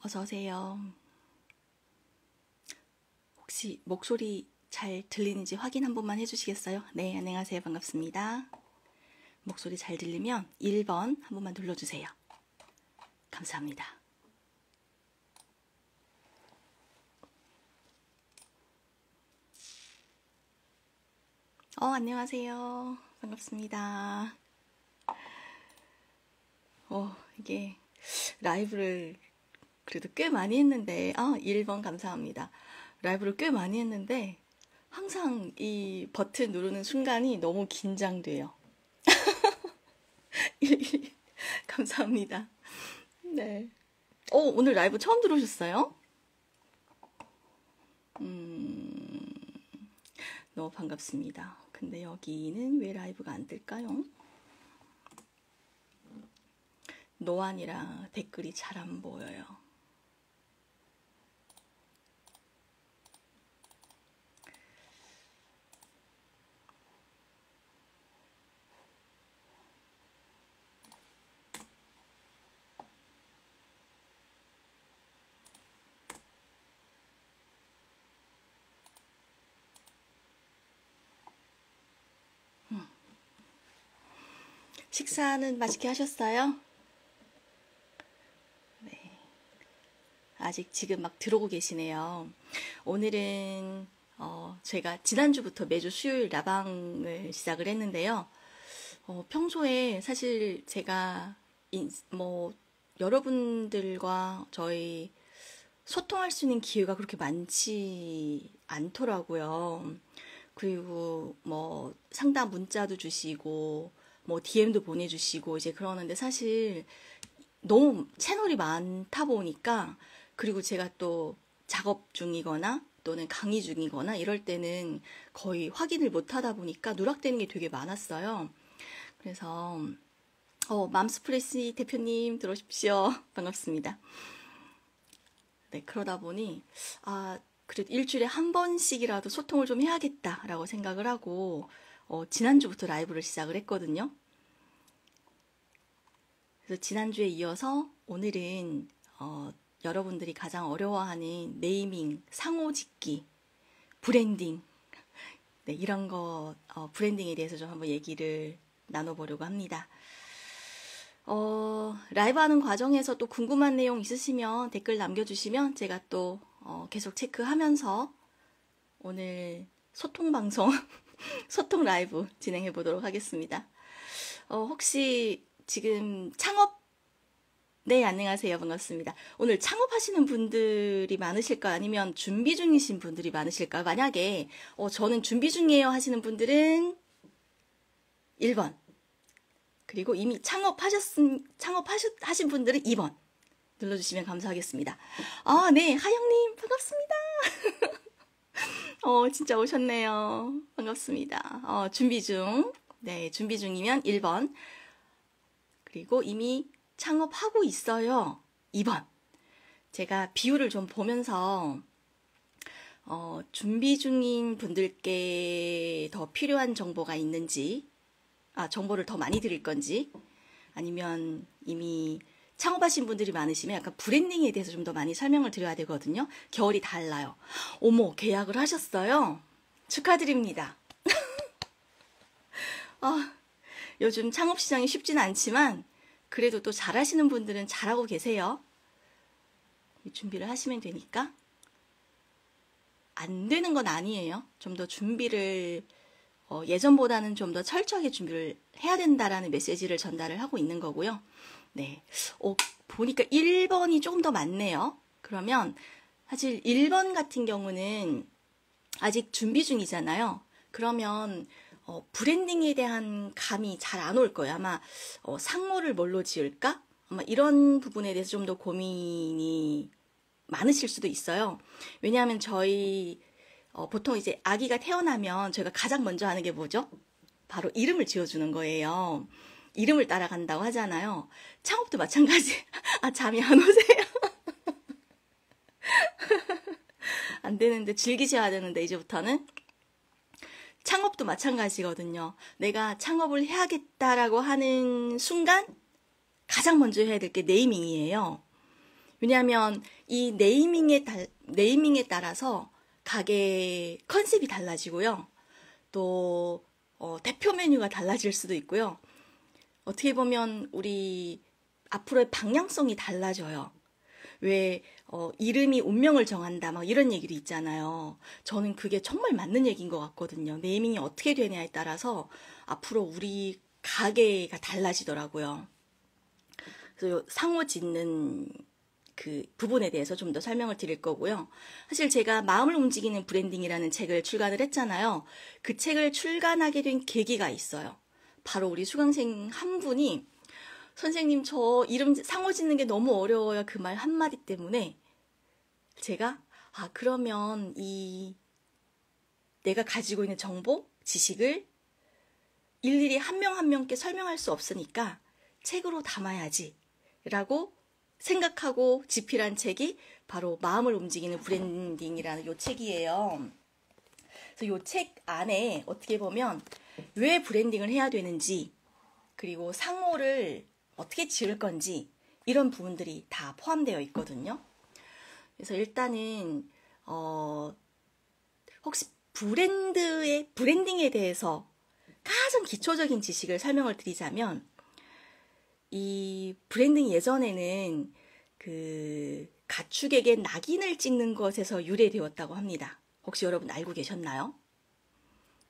어서 오세요. 혹시 목소리 잘 들리는지 확인 한 번만 해주시겠어요? 네, 안녕하세요. 반갑습니다. 목소리 잘 들리면 1번 한 번만 눌러주세요. 감사합니다. 안녕하세요. 반갑습니다. 이게 라이브를 그래도 꽤 많이 했는데, 1번 감사합니다. 라이브를 꽤 많이 했는데, 항상 이 버튼 누르는 순간이 너무 긴장돼요. 감사합니다. 네. 오늘 라이브 처음 들어오셨어요? 너무 반갑습니다. 근데 여기는 왜 라이브가 안 뜰까요? 노안이라 댓글이 잘 안 보여요. 식사는 맛있게 하셨어요? 네. 아직 지금 막 들어오고 계시네요. 오늘은 제가 지난주부터 매주 수요일 라방을 시작을 했는데요. 평소에 사실 제가 여러분들과 저희 소통할 수 있는 기회가 그렇게 많지 않더라고요. 그리고 상담 문자도 주시고 DM도 보내주시고 이제 그러는데 사실 너무 채널이 많다 보니까, 그리고 제가 또 작업 중이거나 또는 강의 중이거나 이럴 때는 거의 확인을 못 하다 보니까 누락되는 게 되게 많았어요. 그래서 맘스프레시 대표님 들어오십시오. 반갑습니다. 네, 그러다 보니 그래도 일주일에 한 번씩이라도 소통을 좀 해야겠다라고 생각을 하고 지난주부터 라이브를 시작을 했거든요. 그래서 지난주에 이어서 오늘은 여러분들이 가장 어려워하는 네이밍, 상호 짓기, 브랜딩, 네, 이런 거 브랜딩에 대해서 좀 한번 얘기를 나눠보려고 합니다. 라이브 하는 과정에서 또 궁금한 내용 있으시면 댓글 남겨주시면 제가 또 계속 체크하면서 오늘 소통 방송, 소통 라이브 진행해 보도록 하겠습니다. 혹시 지금 네, 안녕하세요. 반갑습니다. 오늘 창업하시는 분들이 많으실까요? 아니면 준비 중이신 분들이 많으실까요? 만약에 저는 준비 중이에요 하시는 분들은 1번. 그리고 이미 창업하신 분들은 2번 눌러주시면 감사하겠습니다. 네, 하영님 반갑습니다. 진짜 오셨네요. 반갑습니다. 준비 중. 네, 준비 중이면 1번. 그리고 이미 창업하고 있어요. 2번. 제가 비율을 좀 보면서 준비 중인 분들께 더 필요한 정보가 있는지, 정보를 더 많이 드릴 건지, 아니면 이미 창업하신 분들이 많으시면 약간 브랜딩에 대해서 좀 더 많이 설명을 드려야 되거든요. 결이 달라요. 어머, 계약을 하셨어요? 축하드립니다. 요즘 창업 시장이 쉽지는 않지만 그래도 또 잘하시는 분들은 잘하고 계세요. 준비를 하시면 되니까. 안 되는 건 아니에요. 좀 더 준비를 예전보다는 좀 더 철저하게 준비를 해야 된다라는 메시지를 전달을 하고 있는 거고요. 네. 보니까 1번이 조금 더 많네요. 그러면 사실 1번 같은 경우는 아직 준비 중이잖아요. 그러면 브랜딩에 대한 감이 잘 안 올 거예요. 아마 상호를 뭘로 지을까? 아마 이런 부분에 대해서 좀 더 고민이 많으실 수도 있어요. 왜냐하면 저희 보통 이제 아기가 태어나면 저희가 가장 먼저 하는 게 뭐죠? 바로 이름을 지어주는 거예요. 이름을 따라간다고 하잖아요. 창업도 마찬가지. 잠이 안 오세요? 안 되는데, 즐기셔야 되는데, 이제부터는. 창업도 마찬가지거든요. 내가 창업을 해야겠다라고 하는 순간 가장 먼저 해야 될 게 네이밍이에요. 왜냐하면 이 네이밍에 따라서 가게 컨셉이 달라지고요. 또 대표 메뉴가 달라질 수도 있고요. 어떻게 보면 우리 앞으로의 방향성이 달라져요. 왜 이름이 운명을 정한다 막 이런 얘기도 있잖아요. 저는 그게 정말 맞는 얘기인 것 같거든요. 네이밍이 어떻게 되냐에 따라서 앞으로 우리 가게가 달라지더라고요. 그래서 상호 짓는 그 부분에 대해서 좀 더 설명을 드릴 거고요. 사실 제가 마음을 움직이는 브랜딩이라는 책을 출간을 했잖아요. 그 책을 출간하게 된 계기가 있어요. 바로 우리 수강생 한 분이 선생님 저 이름 상호 짓는 게 너무 어려워요. 그 말 한마디 때문에 제가 그러면 내가 가지고 있는 정보, 지식을 일일이 한 명 한 명께 설명할 수 없으니까 책으로 담아야지 라고 생각하고 집필한 책이 바로 마음을 움직이는 브랜딩이라는 요 책이에요. 그래서 요 책 안에 어떻게 보면 왜 브랜딩을 해야 되는지, 그리고 상호를 어떻게 지을 건지 이런 부분들이 다 포함되어 있거든요. 그래서 일단은 혹시 브랜딩에 대해서 가장 기초적인 지식을 설명을 드리자면, 이 브랜딩 예전에는 그 가축에게 낙인을 찍는 것에서 유래되었다고 합니다. 혹시 여러분 알고 계셨나요?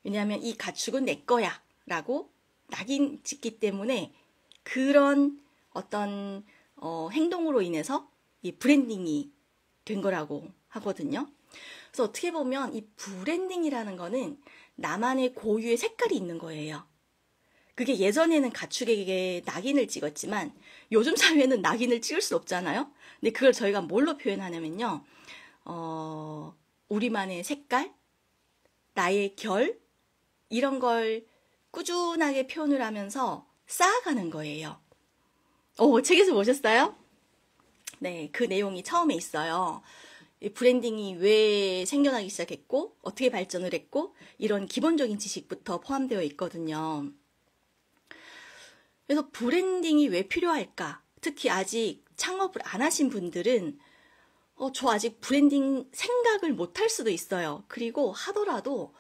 왜냐하면 이 가축은 내 거야 라고 낙인 찍기 때문에 그런 어떤 행동으로 인해서 이 브랜딩이 된 거라고 하거든요. 그래서 어떻게 보면 이 브랜딩이라는 거는 나만의 고유의 색깔이 있는 거예요. 그게 예전에는 가축에게 낙인을 찍었지만 요즘 사회는 낙인을 찍을 수 없잖아요. 근데 그걸 저희가 뭘로 표현하냐면요. 우리만의 색깔, 나의 결, 이런 걸 꾸준하게 표현을 하면서 쌓아가는 거예요. 책에서 보셨어요? 네, 그 내용이 처음에 있어요. 이 브랜딩이 왜 생겨나기 시작했고, 어떻게 발전을 했고, 이런 기본적인 지식부터 포함되어 있거든요. 그래서 브랜딩이 왜 필요할까? 특히 아직 창업을 안 하신 분들은 저 아직 브랜딩 생각을 못 할 수도 있어요. 그리고 하더라도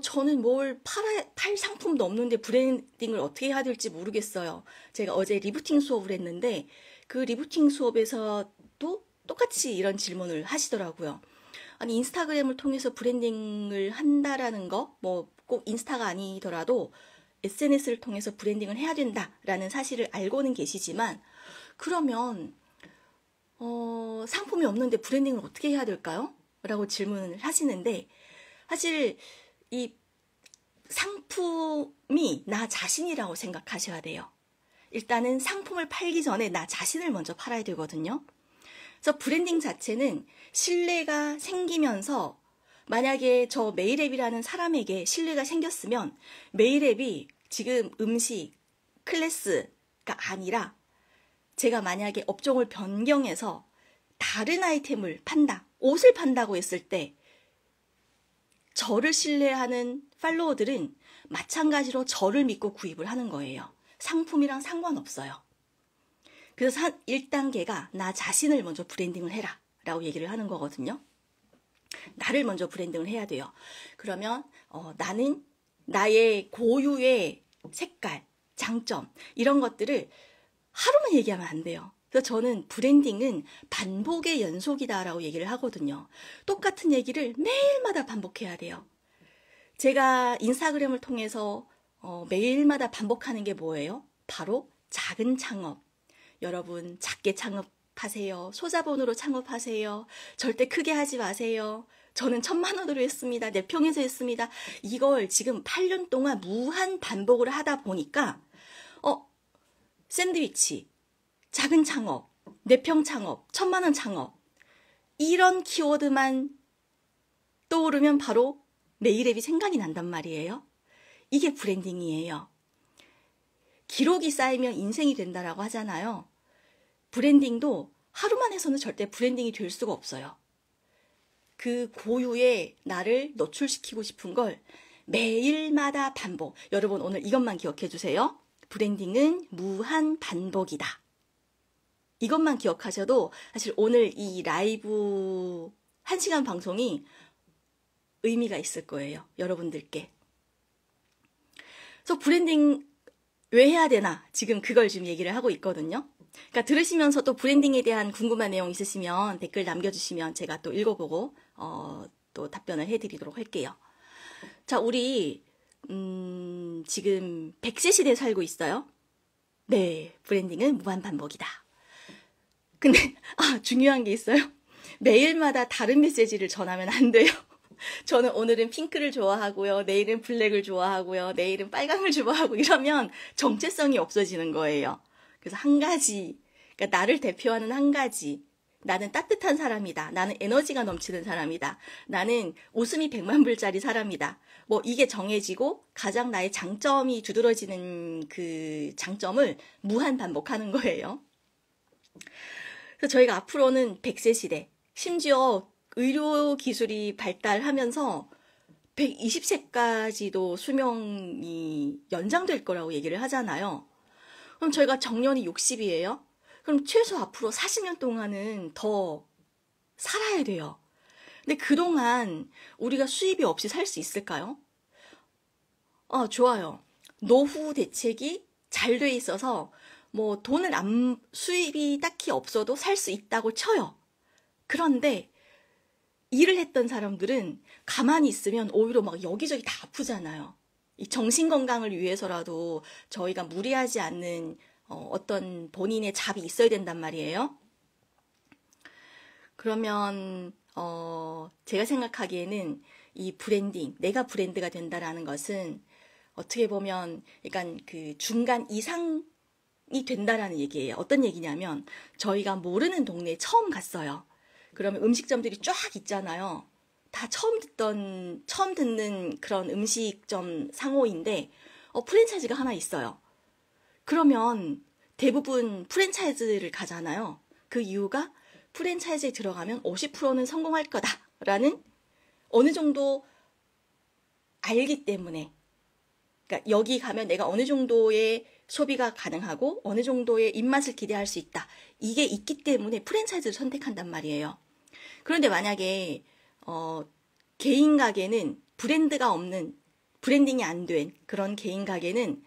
저는 뭘 팔 상품도 없는데 브랜딩을 어떻게 해야 될지 모르겠어요. 제가 어제 리부팅 수업을 했는데 그 리부팅 수업에서도 똑같이 이런 질문을 하시더라고요. 아니, 인스타그램을 통해서 브랜딩을 한다라는 거, 뭐 꼭 인스타가 아니더라도 SNS를 통해서 브랜딩을 해야 된다라는 사실을 알고는 계시지만, 그러면 상품이 없는데 브랜딩을 어떻게 해야 될까요? 라고 질문을 하시는데, 사실 이 상품이 나 자신이라고 생각하셔야 돼요. 일단은 상품을 팔기 전에 나 자신을 먼저 팔아야 되거든요. 그래서 브랜딩 자체는 신뢰가 생기면서, 만약에 저 메일앱이라는 사람에게 신뢰가 생겼으면 메일앱이 지금 음식, 클래스가 아니라 제가 만약에 업종을 변경해서 다른 아이템을 판다, 옷을 판다고 했을 때 저를 신뢰하는 팔로워들은 마찬가지로 저를 믿고 구입을 하는 거예요. 상품이랑 상관없어요. 그래서 1단계가 나 자신을 먼저 브랜딩을 해라 라고 얘기를 하는 거거든요. 나를 먼저 브랜딩을 해야 돼요. 그러면 나는 나의 고유의 색깔, 장점, 이런 것들을 하루만 얘기하면 안 돼요. 그래서 저는 브랜딩은 반복의 연속이다라고 얘기를 하거든요. 똑같은 얘기를 매일마다 반복해야 돼요. 제가 인스타그램을 통해서 매일마다 반복하는 게 뭐예요? 바로 작은 창업. 여러분, 작게 창업하세요. 소자본으로 창업하세요. 절대 크게 하지 마세요. 저는 1,000만 원으로 했습니다. 4평에서 했습니다. 이걸 지금 8년 동안 무한 반복을 하다 보니까 샌드위치, 작은 창업, 4평 창업, 1,000만 원 창업, 이런 키워드만 떠오르면 바로 메일앱이 생각이 난단 말이에요. 이게 브랜딩이에요. 기록이 쌓이면 인생이 된다라고 하잖아요. 브랜딩도 하루만 해서는 절대 브랜딩이 될 수가 없어요. 그 고유의 나를 노출시키고 싶은 걸 매일마다 반복. 여러분, 오늘 이것만 기억해 주세요. 브랜딩은 무한 반복이다. 이것만 기억하셔도 사실 오늘 이 라이브 1시간 방송이 의미가 있을 거예요. 여러분들께. 그래서 브랜딩 왜 해야 되나? 지금 그걸 지금 얘기를 하고 있거든요. 그러니까 들으시면서 또 브랜딩에 대한 궁금한 내용 있으시면 댓글 남겨주시면 제가 또 읽어보고 또 답변을 해드리도록 할게요. 자, 우리 지금 100세 시대에 살고 있어요. 네, 브랜딩은 무한 반복이다. 근데 중요한 게 있어요. 매일마다 다른 메시지를 전하면 안 돼요. 저는 오늘은 핑크를 좋아하고요. 내일은 블랙을 좋아하고요. 내일은 빨강을 좋아하고 이러면 정체성이 없어지는 거예요. 그래서 한 가지, 그러니까 나를 대표하는 한 가지. 나는 따뜻한 사람이다. 나는 에너지가 넘치는 사람이다. 나는 웃음이 100만 불짜리 사람이다. 뭐 이게 정해지고 가장 나의 장점이 두드러지는 그 장점을 무한 반복하는 거예요. 그래서 저희가 앞으로는 100세 시대, 심지어 의료 기술이 발달하면서 120세까지도 수명이 연장될 거라고 얘기를 하잖아요. 그럼 저희가 정년이 60이에요? 그럼 최소 앞으로 40년 동안은 더 살아야 돼요. 근데 그동안 우리가 수입이 없이 살 수 있을까요? 좋아요. 노후 대책이 잘 돼 있어서 뭐 수입이 딱히 없어도 살 수 있다고 쳐요. 그런데 일을 했던 사람들은 가만히 있으면 오히려 막 여기저기 다 아프잖아요. 이 정신 건강을 위해서라도 저희가 무리하지 않는 어떤 본인의 잡이 있어야 된단 말이에요. 그러면 제가 생각하기에는 이 브랜딩, 내가 브랜드가 된다라는 것은 어떻게 보면 약간 그 중간 이상이 된다라는 얘기예요. 어떤 얘기냐면 저희가 모르는 동네에 처음 갔어요. 그러면 음식점들이 쫙 있잖아요. 다 처음 듣는 그런 음식점 상호인데 프랜차이즈가 하나 있어요. 그러면 대부분 프랜차이즈를 가잖아요. 그 이유가 프랜차이즈에 들어가면 50%는 성공할 거다라는 어느 정도 알기 때문에, 그러니까 여기 가면 내가 어느 정도의 소비가 가능하고 어느 정도의 입맛을 기대할 수 있다. 이게 있기 때문에 프랜차이즈를 선택한단 말이에요. 그런데 만약에 개인 가게는 브랜드가 없는, 브랜딩이 안 된 그런 개인 가게는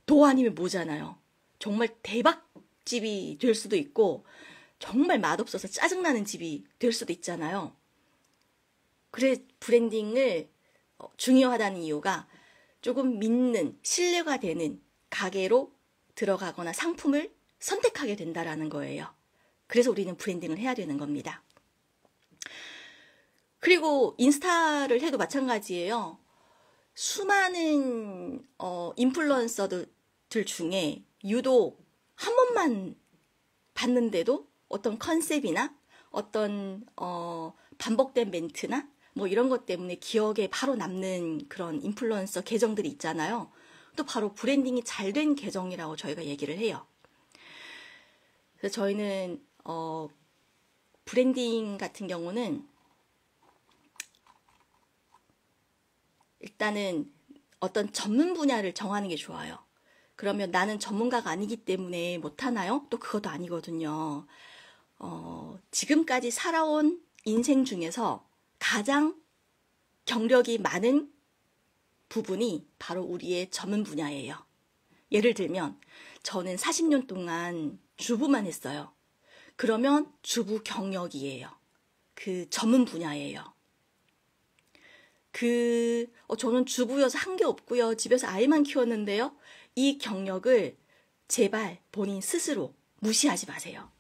도 아니면 모잖아요. 정말 대박집이 될 수도 있고 정말 맛없어서 짜증나는 집이 될 수도 있잖아요. 그래 브랜딩을 중요하다는 이유가 조금 믿는, 신뢰가 되는 가게로 들어가거나 상품을 선택하게 된다라는 거예요. 그래서 우리는 브랜딩을 해야 되는 겁니다. 그리고 인스타를 해도 마찬가지예요. 수많은 인플루언서들 중에 유독 한 번만 봤는데도 어떤 컨셉이나 어떤 반복된 멘트나 뭐 이런 것 때문에 기억에 바로 남는 그런 인플루언서 계정들이 있잖아요. 또 바로 브랜딩이 잘 된 계정이라고 저희가 얘기를 해요. 그래서 저희는 브랜딩 같은 경우는 일단은 어떤 전문 분야를 정하는 게 좋아요. 그러면 나는 전문가가 아니기 때문에 못하나요? 또 그것도 아니거든요. 지금까지 살아온 인생 중에서 가장 경력이 많은 부분이 바로 우리의 전문 분야예요. 예를 들면 저는 40년 동안 주부만 했어요. 그러면 주부 경력이에요. 그 전문 분야예요. 저는 주부여서 한 게 없고요. 집에서 아이만 키웠는데요. 이 경력을 제발 본인 스스로 무시하지 마세요.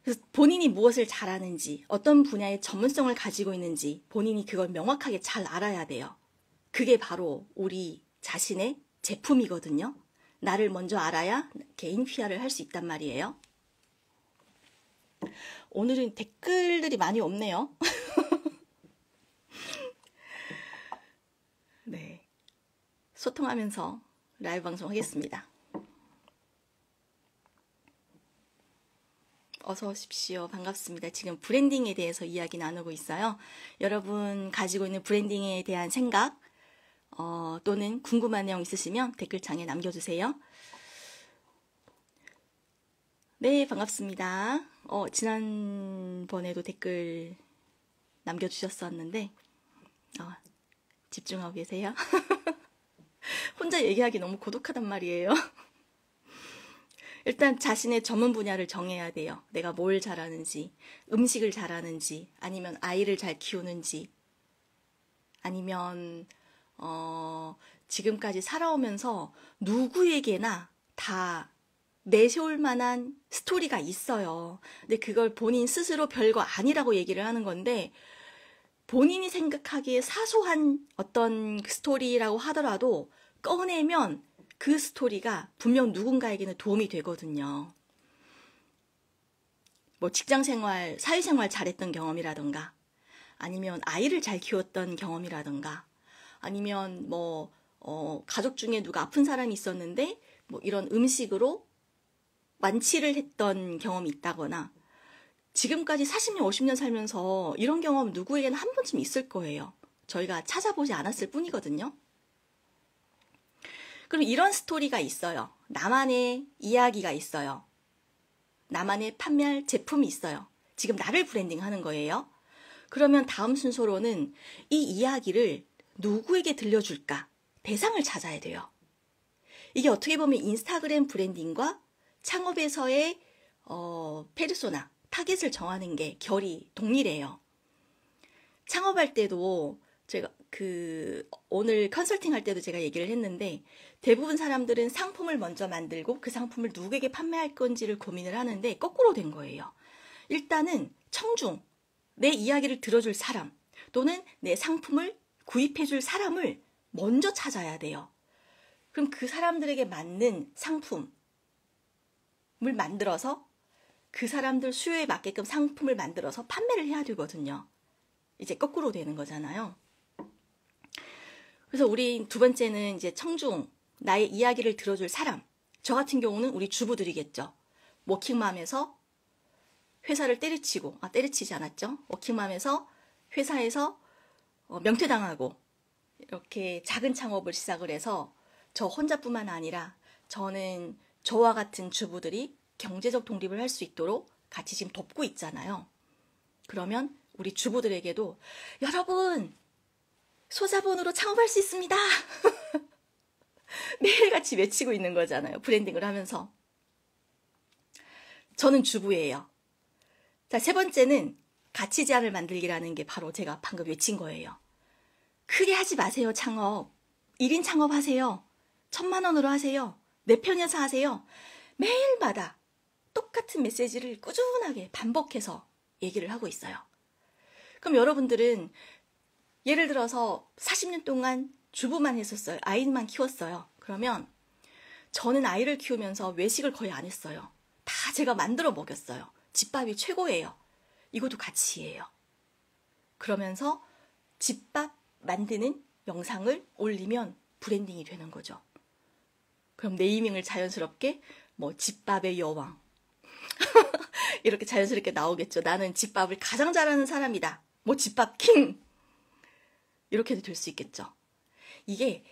그래서 본인이 무엇을 잘하는지, 어떤 분야의 전문성을 가지고 있는지 본인이 그걸 명확하게 잘 알아야 돼요. 그게 바로 우리 자신의 제품이거든요. 나를 먼저 알아야 개인 PR을 할 수 있단 말이에요. 오늘은 댓글들이 많이 없네요. 네, 소통하면서 라이브 방송 하겠습니다. 어서 오십시오. 반갑습니다. 지금 브랜딩에 대해서 이야기 나누고 있어요. 여러분 가지고 있는 브랜딩에 대한 생각 또는 궁금한 내용 있으시면 댓글창에 남겨주세요. 네, 반갑습니다. 지난번에도 댓글 남겨주셨었는데, 집중하고 계세요? 혼자 얘기하기 너무 고독하단 말이에요. 일단 자신의 전문 분야를 정해야 돼요. 내가 뭘 잘하는지, 음식을 잘하는지, 아니면 아이를 잘 키우는지, 아니면, 지금까지 살아오면서 누구에게나 다 내세울 만한 스토리가 있어요. 근데 그걸 본인 스스로 별거 아니라고 얘기를 하는 건데, 본인이 생각하기에 사소한 어떤 스토리라고 하더라도 꺼내면 그 스토리가 분명 누군가에게는 도움이 되거든요. 뭐 직장생활, 사회생활 잘했던 경험이라던가, 아니면 아이를 잘 키웠던 경험이라던가, 아니면 가족 중에 누가 아픈 사람이 있었는데, 뭐 이런 음식으로 완치를 했던 경험이 있다거나, 지금까지 40년, 50년 살면서 이런 경험 누구에게나 한 번쯤 있을 거예요. 저희가 찾아보지 않았을 뿐이거든요. 그럼 이런 스토리가 있어요. 나만의 이야기가 있어요. 나만의 판매할 제품이 있어요. 지금 나를 브랜딩하는 거예요. 그러면 다음 순서로는 이 이야기를 누구에게 들려줄까? 대상을 찾아야 돼요. 이게 어떻게 보면 인스타그램 브랜딩과 창업에서의 페르소나, 타겟을 정하는 게 결이 동일해요. 창업할 때도 제가 오늘 컨설팅 할 때도 제가 얘기를 했는데, 대부분 사람들은 상품을 먼저 만들고 그 상품을 누구에게 판매할 건지를 고민을 하는데 거꾸로 된 거예요. 일단은 청중, 내 이야기를 들어줄 사람 또는 내 상품을 구입해줄 사람을 먼저 찾아야 돼요. 그럼 그 사람들에게 맞는 상품을 만들어서 그 사람들 수요에 맞게끔 상품을 만들어서 판매를 해야 되거든요. 이제 거꾸로 되는 거잖아요. 그래서 우리 두 번째는 이제 청중, 나의 이야기를 들어줄 사람. 저 같은 경우는 우리 주부들이겠죠. 워킹맘에서 회사를 때려치지 않았죠. 워킹맘에서 회사에서 명퇴당하고 이렇게 작은 창업을 시작을 해서 저 혼자뿐만 아니라 저는 저와 같은 주부들이 경제적 독립을 할 수 있도록 같이 지금 돕고 있잖아요. 그러면 우리 주부들에게도 여러분 소자본으로 창업할 수 있습니다. 매일같이 외치고 있는 거잖아요. 브랜딩을 하면서. 저는 주부예요. 자, 세 번째는 가치 제한을 만들기라는 게 바로 제가 방금 외친 거예요. 크게 하지 마세요, 창업. 1인 창업하세요. 1,000만 원으로 하세요. 내 편에서 하세요. 매일마다 똑같은 메시지를 꾸준하게 반복해서 얘기를 하고 있어요. 그럼 여러분들은 예를 들어서 40년 동안 주부만 했었어요. 아이만 키웠어요. 그러면 저는 아이를 키우면서 외식을 거의 안 했어요. 다 제가 만들어 먹였어요. 집밥이 최고예요. 이것도 가치예요. 그러면서 집밥 만드는 영상을 올리면 브랜딩이 되는 거죠. 그럼 네이밍을 자연스럽게 집밥의 여왕 이렇게 자연스럽게 나오겠죠. 나는 집밥을 가장 잘하는 사람이다. 집밥 킹 이렇게도 될 수 있겠죠. 이게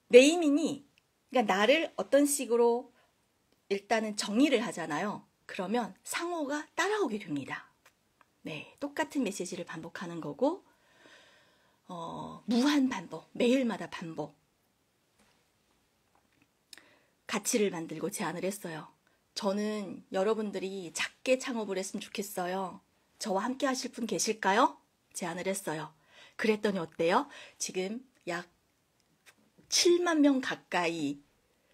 네이밍이 그러니까 나를 어떤 식으로 일단은 정의를 하잖아요. 그러면 상호가 따라오게 됩니다. 네, 똑같은 메시지를 반복하는 거고 무한 반복, 매일마다 반복. 가치를 만들고 제안을 했어요. 저는 여러분들이 작게 창업을 했으면 좋겠어요. 저와 함께 하실 분 계실까요? 제안을 했어요. 그랬더니 어때요? 지금 약 7만 명 가까이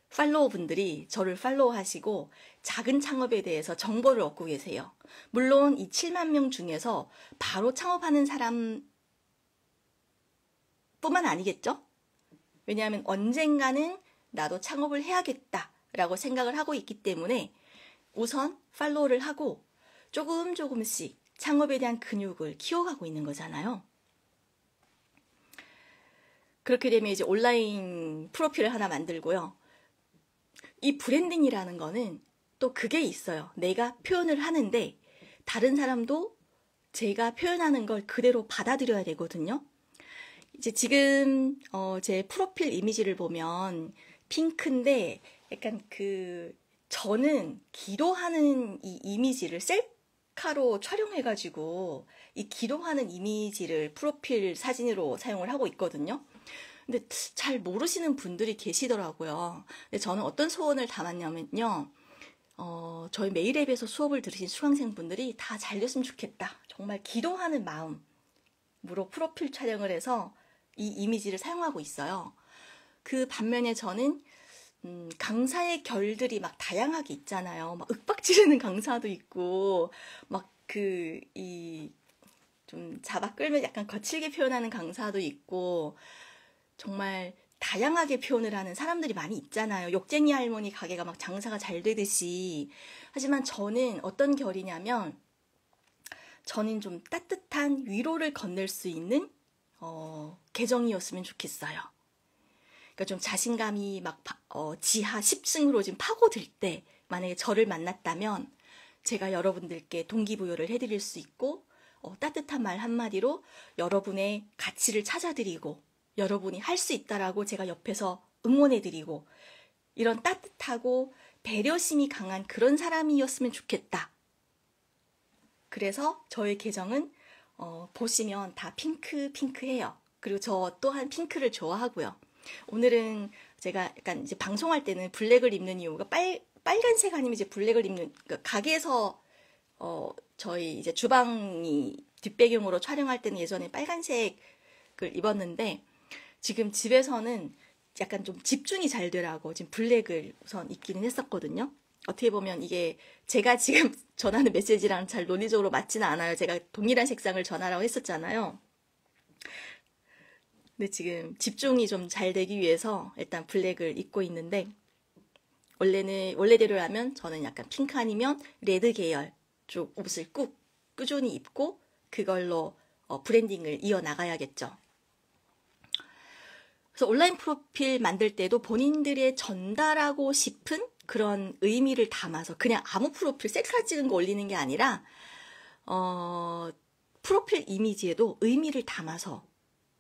팔로워 분들이 저를 팔로우하시고 작은 창업에 대해서 정보를 얻고 계세요. 물론 이 7만 명 중에서 바로 창업하는 사람 뿐만 아니겠죠? 왜냐하면 언젠가는 나도 창업을 해야겠다라고 생각을 하고 있기 때문에 우선 팔로우를 하고 조금씩 창업에 대한 근육을 키워가고 있는 거잖아요. 그렇게 되면 이제 온라인 프로필을 하나 만들고요. 이 브랜딩이라는 거는 또 그게 있어요. 내가 표현을 하는데 다른 사람도 제가 표현하는 걸 그대로 받아들여야 되거든요. 이제 지금 제 프로필 이미지를 보면 핑크인데 약간 저는 기도하는 이 이미지를 셀카로 촬영해가지고 이 기도하는 이미지를 프로필 사진으로 사용을 하고 있거든요. 근데 잘 모르시는 분들이 계시더라고요. 근데 저는 어떤 소원을 담았냐면요. 저희 메일앱에서 수업을 들으신 수강생분들이 다 잘 됐으면 좋겠다. 정말 기도하는 마음으로 프로필 촬영을 해서 이 이미지를 사용하고 있어요. 그 반면에 저는 강사의 결들이 막 다양하게 있잖아요. 막 윽박 지르는 강사도 있고, 막 좀 잡아 끌면 약간 거칠게 표현하는 강사도 있고, 정말 다양하게 표현을 하는 사람들이 많이 있잖아요. 욕쟁이 할머니 가게가 막 장사가 잘 되듯이. 하지만 저는 어떤 결이냐면, 저는 좀 따뜻한 위로를 건넬 수 있는, 계정이었으면 좋겠어요. 그러니까 좀 자신감이 막 지하 10층으로 지금 파고들 때 만약에 저를 만났다면 제가 여러분들께 동기부여를 해드릴 수 있고 따뜻한 말 한마디로 여러분의 가치를 찾아드리고 여러분이 할 수 있다라고 제가 옆에서 응원해드리고 이런 따뜻하고 배려심이 강한 그런 사람이었으면 좋겠다. 그래서 저의 계정은 보시면 다 핑크해요. 그리고 저 또한 핑크를 좋아하고요. 오늘은 제가 약간 이제 방송할 때는 블랙을 입는 이유가 빨간색 아니면 이제 블랙을 입는, 그러니까 가게에서, 저희 이제 주방이 뒷배경으로 촬영할 때는 예전에 빨간색을 입었는데, 지금 집에서는 약간 좀 집중이 잘 되라고 지금 블랙을 우선 입기는 했었거든요. 어떻게 보면 이게 제가 지금 전하는 메시지랑 잘 논리적으로 맞지는 않아요. 제가 동일한 색상을 전하라고 했었잖아요. 근데 지금 집중이 좀 잘 되기 위해서 일단 블랙을 입고 있는데, 원래대로라면 저는 약간 핑크 아니면 레드 계열 쪽 옷을 꾸준히 입고 그걸로 브랜딩을 이어나가야겠죠. 그래서 온라인 프로필 만들 때도 본인들의 전달하고 싶은 그런 의미를 담아서 그냥 아무 프로필 셀카 찍은 거 올리는 게 아니라 프로필 이미지에도 의미를 담아서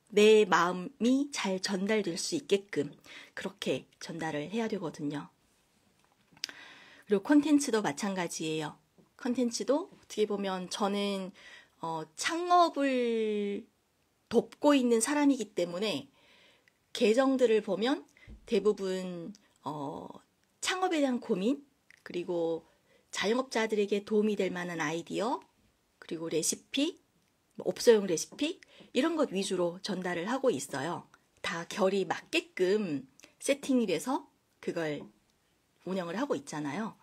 내 마음이 잘 전달될 수 있게끔 그렇게 전달을 해야 되거든요. 그리고 콘텐츠도 마찬가지예요. 콘텐츠도 어떻게 보면 저는 창업을 돕고 있는 사람이기 때문에 계정들을 보면 대부분 창업에 대한 고민, 그리고 자영업자들에게 도움이 될 만한 아이디어, 그리고 레시피, 업소용 레시피 이런 것 위주로 전달을 하고 있어요. 다 결이 맞게끔 세팅이 돼서 그걸 운영을 하고 있잖아요.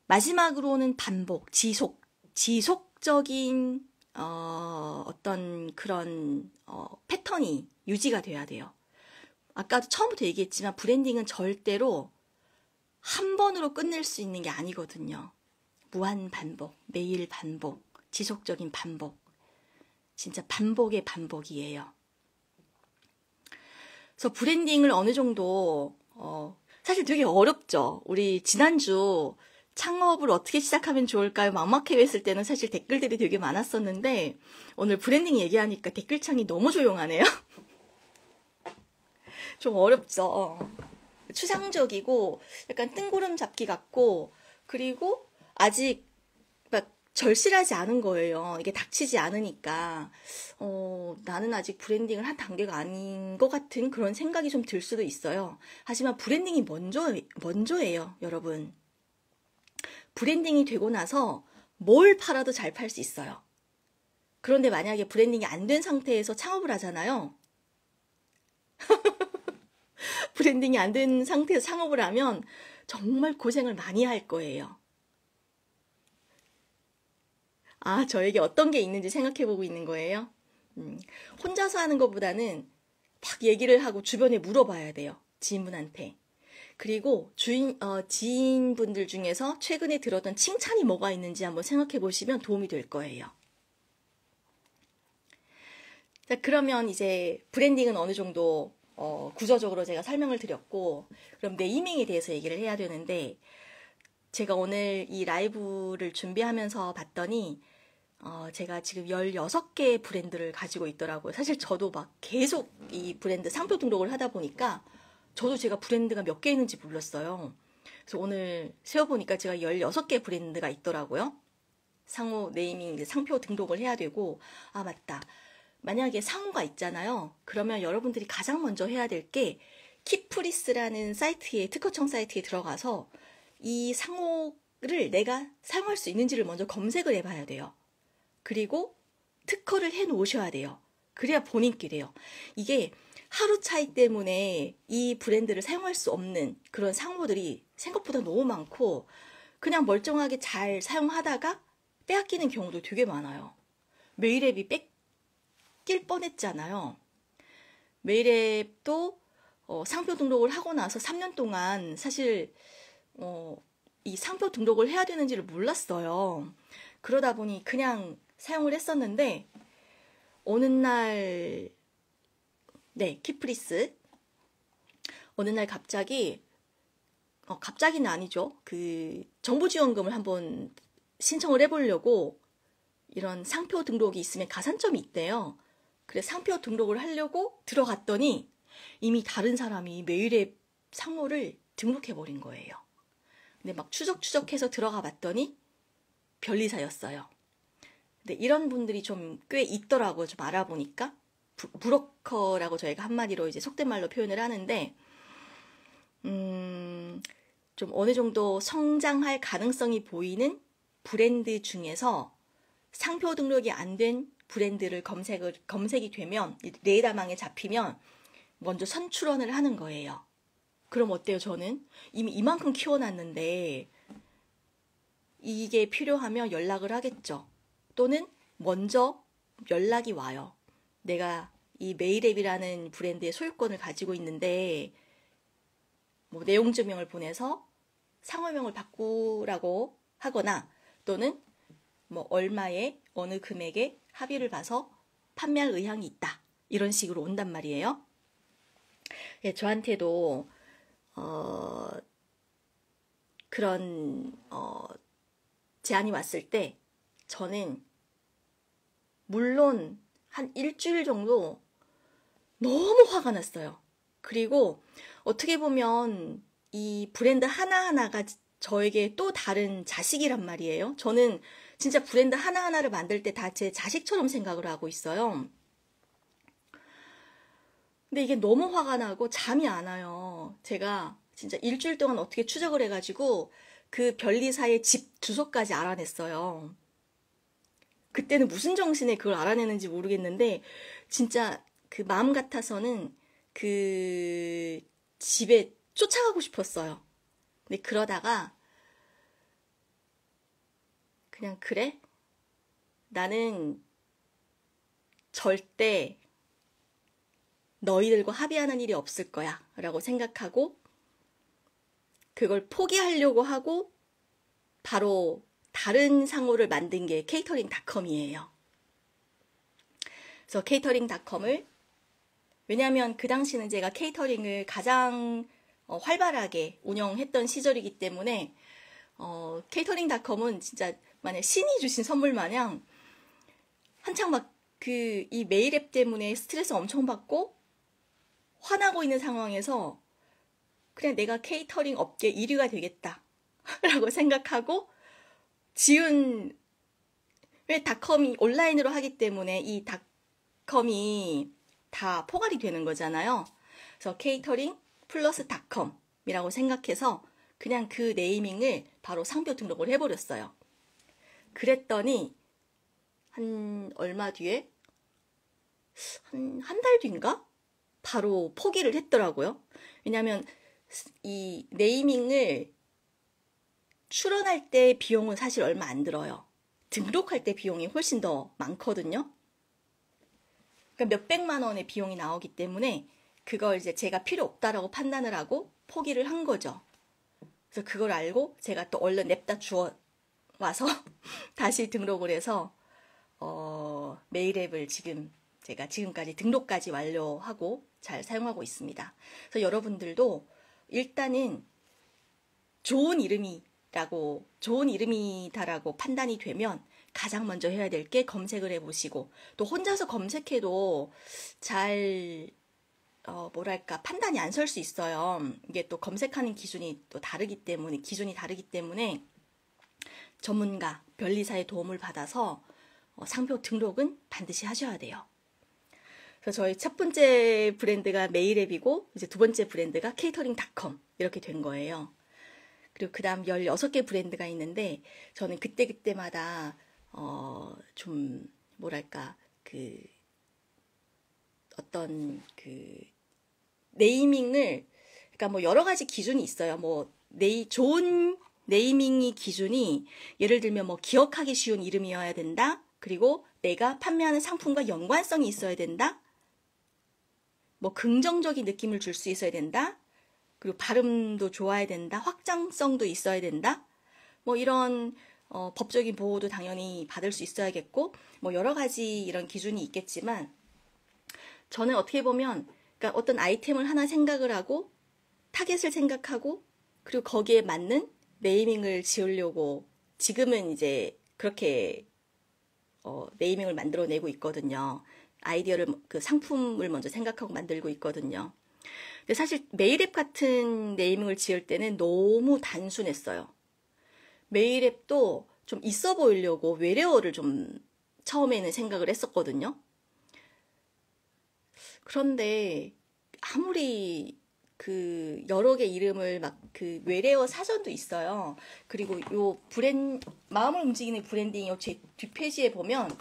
마지막으로는 반복, 지속적인 어떤 그런 패턴이 유지가 돼야 돼요. 아까도 처음부터 얘기했지만 브랜딩은 절대로 한 번으로 끝낼 수 있는 게 아니거든요. 무한 반복, 매일 반복, 지속적인 반복. 진짜 반복의 반복이에요. 그래서 브랜딩을 어느 정도 사실 되게 어렵죠. 우리 지난주 창업을 어떻게 시작하면 좋을까요? 막막해했을 때는 사실 댓글들이 되게 많았었는데 오늘 브랜딩 얘기하니까 댓글창이 너무 조용하네요. 좀 어렵죠. 추상적이고 약간 뜬구름 잡기 같고 그리고 아직 막 절실하지 않은 거예요. 이게 닥치지 않으니까 나는 아직 브랜딩을 한 단계가 아닌 것 같은 그런 생각이 좀 들 수도 있어요. 하지만 브랜딩이 먼저예요, 여러분. 브랜딩이 되고 나서 뭘 팔아도 잘 팔 수 있어요. 그런데 만약에 브랜딩이 안 된 상태에서 창업을 하잖아요. 브랜딩이 안 된 상태에서 창업을 하면 정말 고생을 많이 할 거예요. 아, 저에게 어떤 게 있는지 생각해보고 있는 거예요. 혼자서 하는 것보다는 막 얘기를 하고 주변에 물어봐야 돼요. 지인분한테. 그리고 지인분들 중에서 최근에 들었던 칭찬이 뭐가 있는지 한번 생각해 보시면 도움이 될 거예요. 자, 그러면 이제 브랜딩은 어느 정도 구조적으로 제가 설명을 드렸고, 그럼 네이밍에 대해서 얘기를 해야 되는데, 제가 오늘 이 라이브를 준비하면서 봤더니 제가 지금 16개의 브랜드를 가지고 있더라고요. 사실 저도 막 계속 이 브랜드 상표 등록을 하다 보니까 저도 제가 브랜드가 몇 개 있는지 몰랐어요. 그래서 오늘 세어보니까 제가 16개 브랜드가 있더라고요. 상호 네이밍 이제 상표 등록을 해야 되고, 아, 맞다. 만약에 상호가 있잖아요. 그러면 여러분들이 가장 먼저 해야 될 게 키프리스라는 사이트에, 특허청 사이트에 들어가서 이 상호를 내가 사용할 수 있는지를 먼저 검색을 해봐야 돼요. 그리고 특허를 해 놓으셔야 돼요. 그래야 본인끼리요. 이게 하루 차이 때문에 이 브랜드를 사용할 수 없는 그런 상호들이 생각보다 너무 많고, 그냥 멀쩡하게 잘 사용하다가 빼앗기는 경우도 되게 많아요. 메일앱이 뺏길 뻔했잖아요. 메일앱도 상표 등록을 하고 나서 3년 동안 사실 이 상표 등록을 해야 되는지를 몰랐어요. 그러다 보니 그냥 사용을 했었는데, 어느 날, 네, 키프리스. 어느 날 갑자기, 갑자기는 아니죠. 그 정보지원금을 한번 신청을 해보려고 이런 상표 등록이 있으면 가산점이 있대요. 그래서 상표 등록을 하려고 들어갔더니 이미 다른 사람이 메일앱 상호를 등록해버린 거예요. 근데 막 추적추적해서 들어가 봤더니 변리사였어요. 근데 이런 분들이 좀 꽤 있더라고요. 좀 알아보니까. 브로커라고 저희가 한마디로 이제 속된 말로 표현을 하는데, 좀 어느 정도 성장할 가능성이 보이는 브랜드 중에서 상표 등록이 안 된 브랜드를 검색이 되면, 레이더망에 잡히면 먼저 선출원을 하는 거예요. 그럼 어때요? 저는 이미 이만큼 키워놨는데 이게 필요하면 연락을 하겠죠. 또는 먼저 연락이 와요. 내가 이 메일앱이라는 브랜드의 소유권을 가지고 있는데 뭐 내용 증명을 보내서 상호명을 바꾸라고 하거나, 또는 뭐 얼마에 어느 금액에 합의를 봐서 판매할 의향이 있다, 이런 식으로 온단 말이에요. 예, 저한테도 그런 제안이 왔을 때 저는 물론 한 일주일 정도 너무 화가 났어요. 그리고 어떻게 보면 이 브랜드 하나하나가 저에게 또 다른 자식이란 말이에요. 저는 진짜 브랜드 하나하나를 만들 때 다 제 자식처럼 생각을 하고 있어요. 근데 이게 너무 화가 나고 잠이 안 와요. 제가 진짜 일주일 동안 어떻게 추적을 해가지고 그 변리사의 집 주소까지 알아냈어요. 그때는 무슨 정신에 그걸 알아내는지 모르겠는데, 진짜 그 마음 같아서는 그 집에 쫓아가고 싶었어요. 근데 그러다가 그냥, 그래? 나는 절대 너희들과 합의하는 일이 없을 거야 라고 생각하고 그걸 포기하려고 하고 바로 다른 상호를 만든 게 케이터링닷컴이에요. 그래서 케이터링닷컴을, 왜냐하면 그 당시는 제가 케이터링을 가장 활발하게 운영했던 시절이기 때문에 케이터링닷컴은 진짜 만약 신이 주신 선물 마냥 한창 막 이 메일앱 때문에 스트레스 엄청 받고 화나고 있는 상황에서 그냥 내가 케이터링 업계 1위가 되겠다 라고 생각하고 지은, 왜 닷컴이 온라인으로 하기 때문에 이 닷컴이 다 포괄이 되는 거잖아요. 그래서 케이터링 플러스 닷컴이라고 생각해서 그냥 그 네이밍을 바로 상표 등록을 해버렸어요. 그랬더니 한 얼마 뒤에, 한 달 뒤인가? 바로 포기를 했더라고요. 왜냐하면 이 네이밍을 출원할 때 비용은 사실 얼마 안 들어요. 등록할 때 비용이 훨씬 더 많거든요. 그러니까 몇백만 원의 비용이 나오기 때문에 그걸 이제 제가 필요 없다라고 판단을 하고 포기를 한 거죠. 그래서 그걸 알고 제가 또 얼른 냅다 주워 와서 다시 등록을 해서 메일앱을 제가 지금까지 등록까지 완료하고 잘 사용하고 있습니다. 그래서 여러분들도 일단은 좋은 이름이다라고 판단이 되면 가장 먼저 해야 될 게 검색을 해보시고, 또 혼자서 검색해도 잘 뭐랄까, 판단이 안 설 수 있어요. 이게 또 검색하는 기준이 또 다르기 때문에, 기준이 다르기 때문에 전문가, 변리사의 도움을 받아서 상표 등록은 반드시 하셔야 돼요. 그래서 저희 첫 번째 브랜드가 메일앱이고, 이제 두 번째 브랜드가 케이터링닷컴 이렇게 된 거예요. 그리고 그 다음 16개 브랜드가 있는데, 저는 그때그때마다 좀 뭐랄까, 어떤 네이밍을, 그러니까 뭐 여러 가지 기준이 있어요. 뭐 좋은 네이밍이 기준이, 예를 들면 뭐 기억하기 쉬운 이름이어야 된다. 그리고 내가 판매하는 상품과 연관성이 있어야 된다. 뭐 긍정적인 느낌을 줄 수 있어야 된다. 그리고 발음도 좋아야 된다. 확장성도 있어야 된다. 뭐 이런 법적인 보호도 당연히 받을 수 있어야겠고, 뭐 여러 가지 이런 기준이 있겠지만, 저는 어떻게 보면, 그러니까 어떤 아이템을 하나 생각을 하고, 타겟을 생각하고, 그리고 거기에 맞는 네이밍을 지으려고 지금은 이제 그렇게 네이밍을 만들어내고 있거든요. 아이디어를, 그 상품을 먼저 생각하고 만들고 있거든요. 근데 사실 메일앱 같은 네이밍을 지을 때는 너무 단순했어요. 메일앱도 좀 있어 보이려고 외래어를 좀 처음에는 생각을 했었거든요. 그런데 아무리 여러 개 이름을 막 외래어 사전도 있어요. 그리고 마음을 움직이는 브랜딩 제 뒷페이지에 보면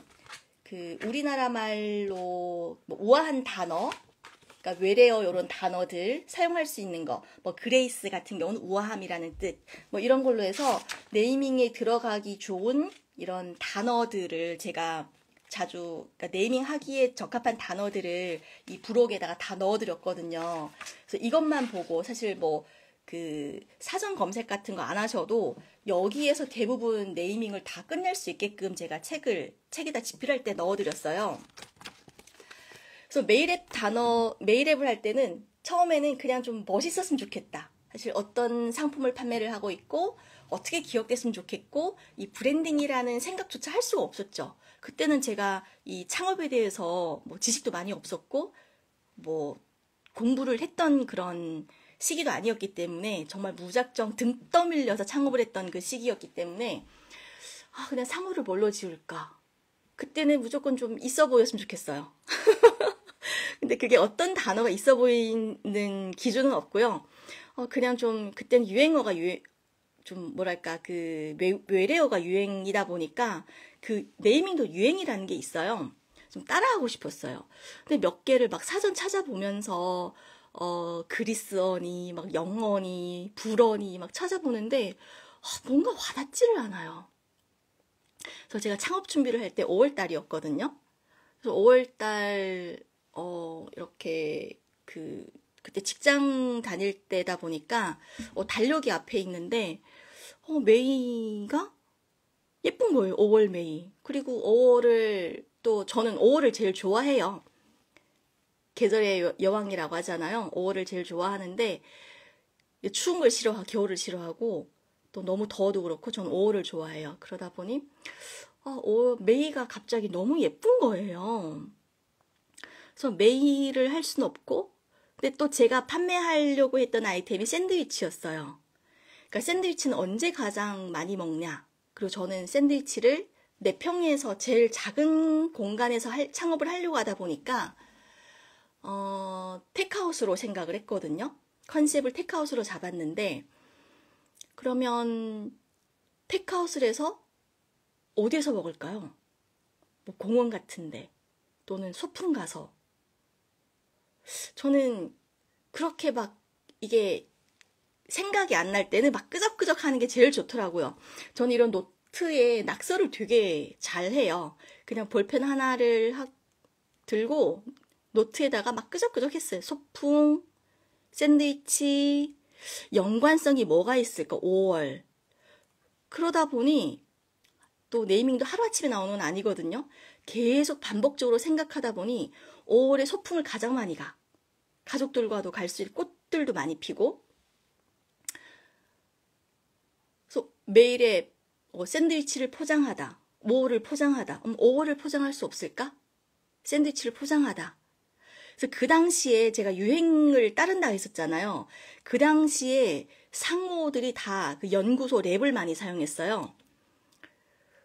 우리나라 말로 뭐 우아한 단어, 그러니까 외래어 이런 단어들 사용할 수 있는 거, 뭐 그레이스 같은 경우는 우아함이라는 뜻, 뭐 이런 걸로 해서 네이밍에 들어가기 좋은 이런 단어들을 제가 자주, 그러니까 네이밍하기에 적합한 단어들을 이 부록에다가 다 넣어드렸거든요. 그래서 이것만 보고 사실 뭐 사전 검색 같은 거 안 하셔도 여기에서 대부분 네이밍을 다 끝낼 수 있게끔 제가 책에다 집필할 때 넣어드렸어요. 그래서 메일앱을 할 때는 처음에는 그냥 좀 멋있었으면 좋겠다. 사실 어떤 상품을 판매를 하고 있고, 어떻게 기억됐으면 좋겠고, 이 브랜딩이라는 생각조차 할 수가 없었죠. 그때는 제가 이 창업에 대해서 뭐 지식도 많이 없었고, 뭐 공부를 했던 그런 시기도 아니었기 때문에, 정말 무작정 등 떠밀려서 창업을 했던 그 시기였기 때문에, 그냥 사물을 뭘로 지을까? 그때는 무조건 좀 있어 보였으면 좋겠어요. 근데 그게 어떤 단어가 있어 보이는 기준은 없고요. 그냥 좀 그때는 유행어가 좀 뭐랄까 외래어가 유행이다 보니까 네이밍도 유행이라는 게 있어요. 좀 따라하고 싶었어요. 근데 몇 개를 막 사전 찾아보면서 그리스어니 막 영어니 불어니 막 찾아보는데 뭔가 와닿지를 않아요. 그래서 제가 창업 준비를 할 때 5월 달이었거든요. 그래서 5월 달 이렇게 그때 직장 다닐 때다 보니까 달력이 앞에 있는데 메이가 예쁜 거예요. 5월 메이. 그리고 5월을 또 저는 5월을 제일 좋아해요. 계절의 여왕이라고 하잖아요. 5월을 제일 좋아하는데 추운 걸 싫어하고 겨울을 싫어하고 또 너무 더워도 그렇고 저는 5월을 좋아해요. 그러다 보니 메이가 갑자기 너무 예쁜 거예요. 그래서 메일을 할 수는 없고, 근데 또 제가 판매하려고 했던 아이템이 샌드위치였어요. 그러니까 샌드위치는 언제 가장 많이 먹냐? 그리고 저는 샌드위치를 내 평에서 제일 작은 공간에서 창업을 하려고 하다 보니까 테크아웃으로 생각을 했거든요. 컨셉을 테크아웃으로 잡았는데, 그러면 테크아웃을 해서 어디에서 먹을까요? 뭐 공원 같은데 또는 소풍 가서. 저는 그렇게 막 이게 생각이 안 날 때는 막 끄적끄적 하는 게 제일 좋더라고요. 저는 이런 노트에 낙서를 되게 잘 해요. 그냥 볼펜 하나를 들고 노트에다가 막 끄적끄적 했어요. 소풍, 샌드위치, 연관성이 뭐가 있을까? 5월. 그러다 보니 또 네이밍도 하루아침에 나오는 건 아니거든요. 계속 반복적으로 생각하다 보니 5월에 소풍을 가장 많이 가. 가족들과도 갈 수 있고 꽃들도 많이 피고. 그래서 메일에 샌드위치를 포장하다. 5월을 포장하다. 5월을 포장할 수 없을까? 샌드위치를 포장하다. 그래서 그 당시에 제가 유행을 따른다 했었잖아요. 그 당시에 상호들이 다 그 연구소 랩을 많이 사용했어요.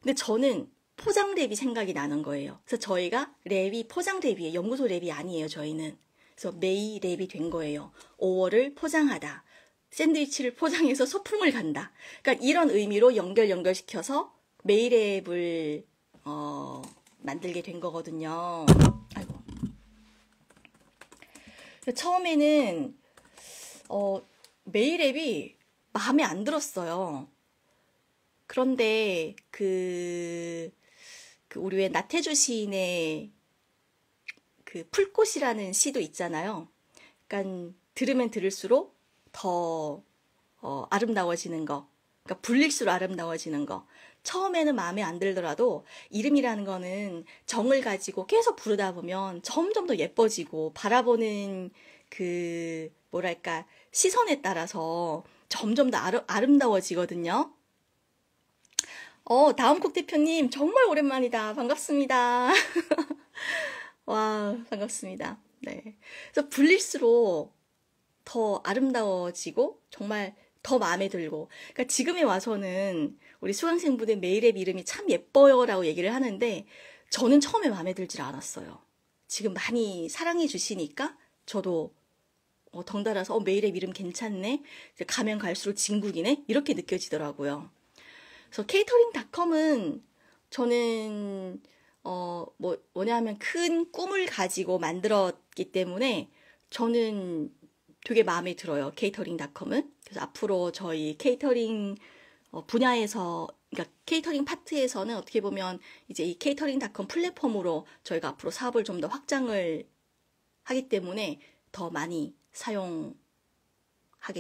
근데 저는 포장 랩이 생각이 나는 거예요. 그래서 저희가 랩이 포장 랩이에요. 연구소 랩이 아니에요, 저희는. 그래서 메이 랩이 된 거예요. 5월을 포장하다. 샌드위치를 포장해서 소풍을 간다. 그러니까 이런 의미로 연결시켜서 메이 랩을 만들게 된 거거든요. 아이고. 처음에는 메이 랩이 마음에 안 들었어요. 그런데 우리 왜 나태주 시인의 그 풀꽃이라는 시도 있잖아요. 그러니까 들으면 들을수록 더 아름다워지는 거. 그러니까 불릴수록 아름다워지는 거. 처음에는 마음에 안 들더라도 이름이라는 거는 정을 가지고 계속 부르다 보면 점점 더 예뻐지고 바라보는 그 뭐랄까 시선에 따라서 점점 더 아름다워지거든요. 다음 곡 대표님 정말 오랜만이다. 반갑습니다. 와, 반갑습니다. 네. 그래서 불릴수록 더 아름다워지고 정말 더 마음에 들고. 그러니까 지금에 와서는 우리 수강생분들 메일앱 이름이 참 예뻐요라고 얘기를 하는데 저는 처음에 마음에 들질 않았어요. 지금 많이 사랑해 주시니까 저도 덩달아서 메일앱 이름 괜찮네. 가면 갈수록 진국이네. 이렇게 느껴지더라고요. 그래서 케이터링닷컴은 저는 뭐냐면 큰 꿈을 가지고 만들었기 때문에 저는 되게 마음에 들어요. 케이터링닷컴은. 그래서 앞으로 저희 케이터링 분야에서 그러니까 케이터링 파트에서는 어떻게 보면 이제 이 케이터링닷컴 플랫폼으로 저희가 앞으로 사업을 좀 더 확장을 하기 때문에 더 많이 사용하게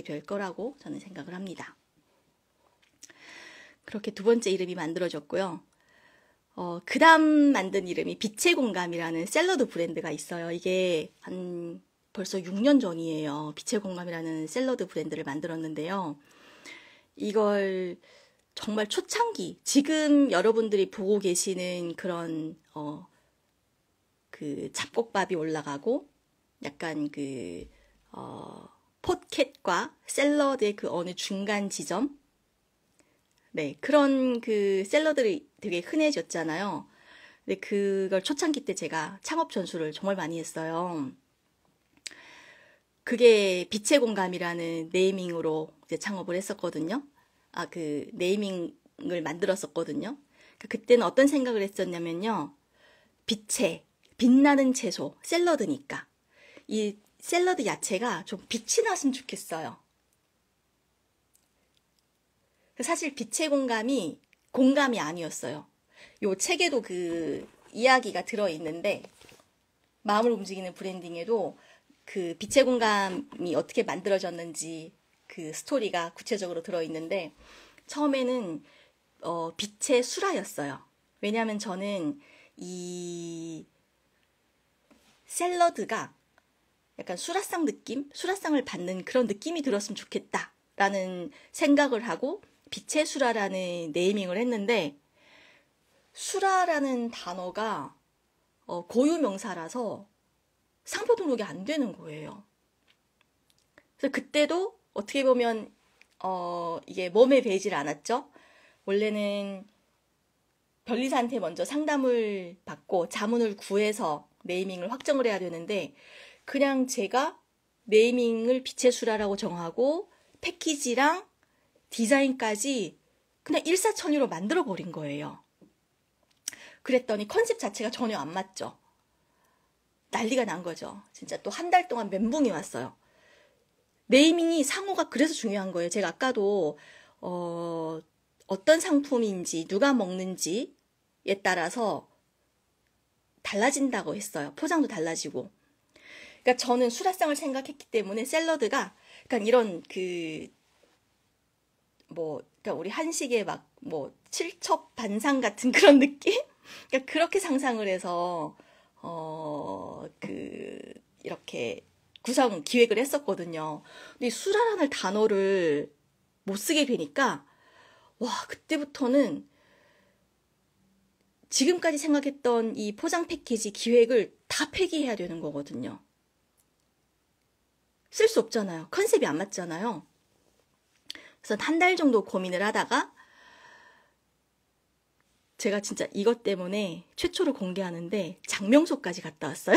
될 거라고 저는 생각을 합니다. 그렇게 두 번째 이름이 만들어졌고요. 그 다음 만든 이름이 빛의 공감이라는 샐러드 브랜드가 있어요. 이게 벌써 6년 전이에요. 빛의 공감이라는 샐러드 브랜드를 만들었는데요. 이걸 정말 초창기, 지금 여러분들이 보고 계시는 그런, 그 잡곡밥이 올라가고, 약간 폿캣과 샐러드의 그 어느 중간 지점? 네, 그런 그 샐러드들이 되게 흔해졌잖아요. 근데 그걸 초창기 때 제가 창업 전수를 정말 많이 했어요. 그게 빛의 공감이라는 네이밍으로 이제 창업을 했었거든요. 그 네이밍을 만들었었거든요. 그때는 어떤 생각을 했었냐면요. 빛나는 채소, 샐러드니까. 이 샐러드 야채가 좀 빛이 났으면 좋겠어요. 사실 빛의 공감이 아니었어요. 요 책에도 그 이야기가 들어있는데, 마음을 움직이는 브랜딩에도 그 빛의 공감이 어떻게 만들어졌는지 그 스토리가 구체적으로 들어있는데, 처음에는 빛의 수라였어요. 왜냐하면 저는 이 샐러드가 약간 수라상을 받는 그런 느낌이 들었으면 좋겠다라는 생각을 하고 빛의 수라라는 네이밍을 했는데, 수라라는 단어가 고유명사라서 상표 등록이 안 되는 거예요. 그래서 그때도 어떻게 보면 이게 몸에 배이질 않았죠. 원래는 변리사한테 먼저 상담을 받고 자문을 구해서 네이밍을 확정을 해야 되는데, 그냥 제가 네이밍을 빛의 수라라고 정하고 패키지랑 디자인까지 그냥 일사천리로 만들어버린 거예요. 그랬더니 컨셉 자체가 전혀 안 맞죠. 난리가 난 거죠. 진짜 또 한 달 동안 멘붕이 왔어요. 네이밍이 상호가 그래서 중요한 거예요. 제가 아까도 어떤 상품인지 누가 먹는지에 따라서 달라진다고 했어요. 포장도 달라지고. 그러니까 저는 수라상을 생각했기 때문에 샐러드가 그러니까 이런 그러니까 우리 한식의 칠첩반상 같은 그런 느낌? 그러니까 그렇게 상상을 해서 이렇게 기획을 했었거든요. 근데 수라라는 단어를 못 쓰게 되니까 와, 그때부터는 지금까지 생각했던 이 포장 패키지 기획을 다 폐기해야 되는 거거든요. 쓸 수 없잖아요. 컨셉이 안 맞잖아요. 그래서 한 달 정도 고민을 하다가 제가 진짜 이것 때문에 최초로 공개하는데 장명소까지 갔다 왔어요.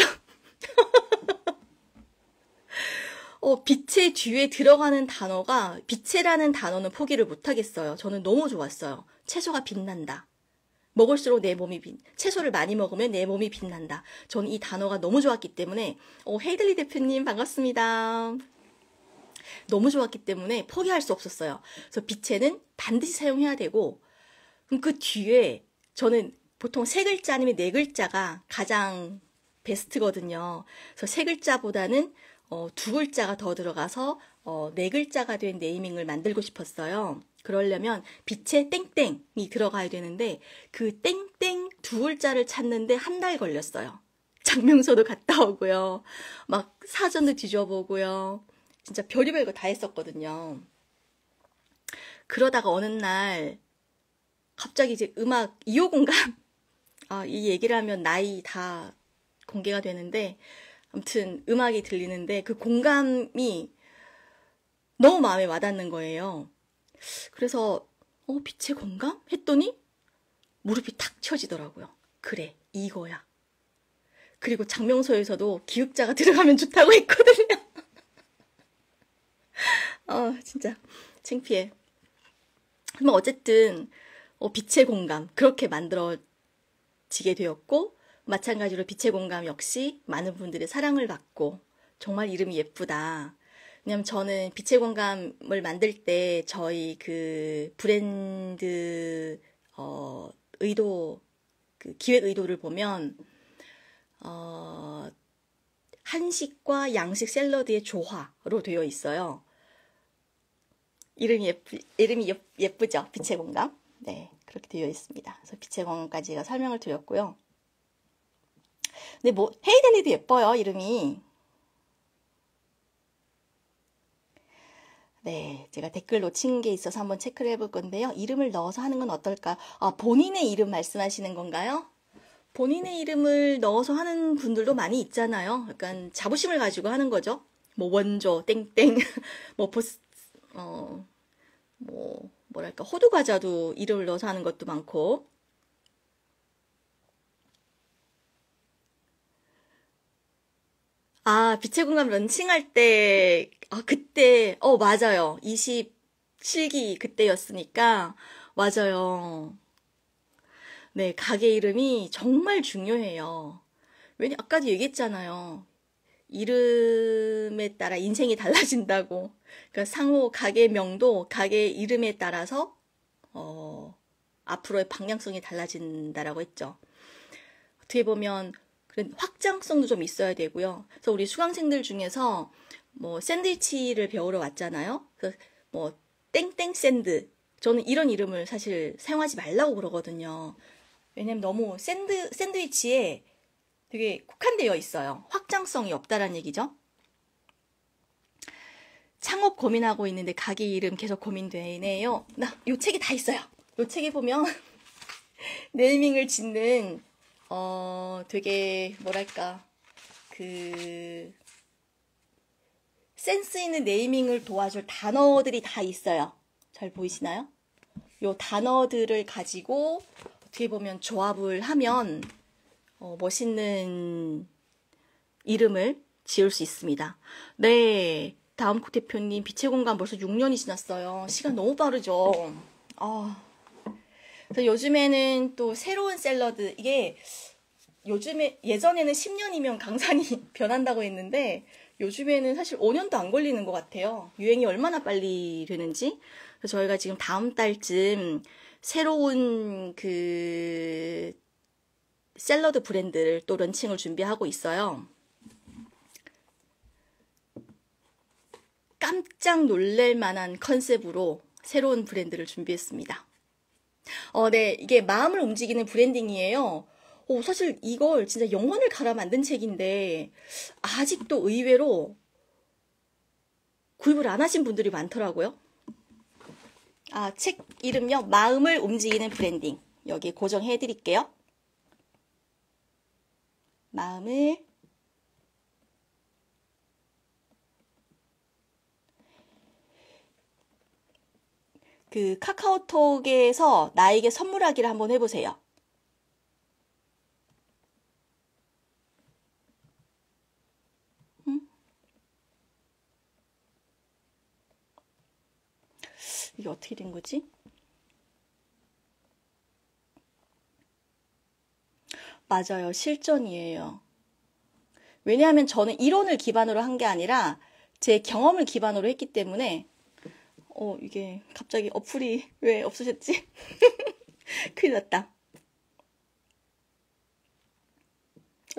빛의 뒤에 들어가는 단어가, 빛이라는 단어는 포기를 못하겠어요. 저는 너무 좋았어요. 채소가 빛난다. 먹을수록 내 몸이 채소를 많이 먹으면 내 몸이 빛난다. 저는 이 단어가 너무 좋았기 때문에, 헤이들리 대표님 반갑습니다. 너무 좋았기 때문에 포기할 수 없었어요. 그래서 빛에는 반드시 사용해야 되고, 그럼 그 뒤에 저는 보통 3글자 아니면 4글자가 가장 베스트거든요. 그래서 3글자보다는 2글자가 더 들어가서 4글자가 된 네이밍을 만들고 싶었어요. 그러려면 빛에 땡땡이 들어가야 되는데 그 땡땡 2글자를 찾는데 한 달 걸렸어요. 장명소도 갔다 오고요. 막 사전도 뒤져보고요. 진짜 별의별 거 다 했었거든요. 그러다가 어느 날 갑자기 이제 음악 2호 공감, 이 얘기를 하면 나이 다 공개가 되는데, 아무튼 음악이 들리는데 그 공감이 너무 마음에 와닿는 거예요. 그래서 빛의 공감? 했더니 무릎이 탁 쳐지더라고요. 그래, 이거야. 그리고 장명소에서도 기역자가 들어가면 좋다고 했거든요. 진짜 창피해. 뭐 어쨌든 빛의 공감 그렇게 만들어지게 되었고, 마찬가지로 빛의 공감 역시 많은 분들의 사랑을 받고 정말 이름이 예쁘다. 왜냐면 저는 빛의 공감을 만들 때 저희 그 브랜드 의도, 그 기획 의도를 보면 한식과 양식 샐러드의 조화로 되어 있어요. 이름이 예쁘죠? 빛의 공감. 네, 그렇게 되어 있습니다. 그래서 빛의 공감까지 제가 설명을 드렸고요. 근데 뭐 헤이델리도 예뻐요, 이름이. 네, 제가 댓글 놓친 게 있어서 한번 체크를 해볼 건데요. 이름을 넣어서 하는 건 어떨까? 본인의 이름 말씀하시는 건가요? 본인의 이름을 넣어서 하는 분들도 많이 있잖아요. 약간 자부심을 가지고 하는 거죠. 뭐 원조 땡땡 뭐 뭐랄까 호두 과자도 이름을 넣어서 하는 것도 많고. 빛의 공감 런칭할 때, 그때, 맞아요. 27기 그때였으니까, 맞아요. 네, 가게 이름이 정말 중요해요. 아까도 얘기했잖아요. 이름에 따라 인생이 달라진다고. 그러니까 상호 가게명도 가게 이름에 따라서, 앞으로의 방향성이 달라진다라고 했죠. 어떻게 보면, 확장성도 좀 있어야 되고요. 그래서 우리 수강생들 중에서 뭐 샌드위치를 배우러 왔잖아요. 그래서 뭐 땡땡 샌드, 저는 이런 이름을 사실 사용하지 말라고 그러거든요. 왜냐면 너무 샌드위치에 되게 국한되어 있어요. 확장성이 없다라는 얘기죠. 창업 고민하고 있는데 가게 이름 계속 고민되네요. 요 책이 다 있어요. 요 책에 보면 네이밍을 짓는 되게 뭐랄까 센스 있는 네이밍을 도와줄 단어들이 다 있어요. 잘 보이시나요? 요 단어들을 가지고 어떻게 보면 조합을 하면 멋있는 이름을 지을 수 있습니다. 네, 다음 대표님 빛의 공간 벌써 6년이 지났어요. 시간 너무 빠르죠. 그래서 요즘에는 또 새로운 샐러드, 이게 예전에는 10년이면 강산이 변한다고 했는데 요즘에는 사실 5년도 안 걸리는 것 같아요. 유행이 얼마나 빨리 되는지. 그래서 저희가 지금 다음 달쯤 새로운 샐러드 브랜드를 또 런칭을 준비하고 있어요. 깜짝 놀랄 만한 컨셉으로 새로운 브랜드를 준비했습니다. 네, 이게 마음을 움직이는 브랜딩이에요. 사실 이걸 진짜 영혼을 갈아 만든 책인데 아직도 의외로 구입을 안 하신 분들이 많더라고요. 책 이름요. 마음을 움직이는 브랜딩. 여기 고정해 드릴게요. 마음을 그 카카오톡에서 나에게 선물하기를 한번 해보세요. 응? 이게 어떻게 된 거지? 맞아요. 실전이에요. 왜냐하면 저는 이론을 기반으로 한 게 아니라 제 경험을 기반으로 했기 때문에 이게 갑자기 어플이 왜 없어졌지? 큰일 났다.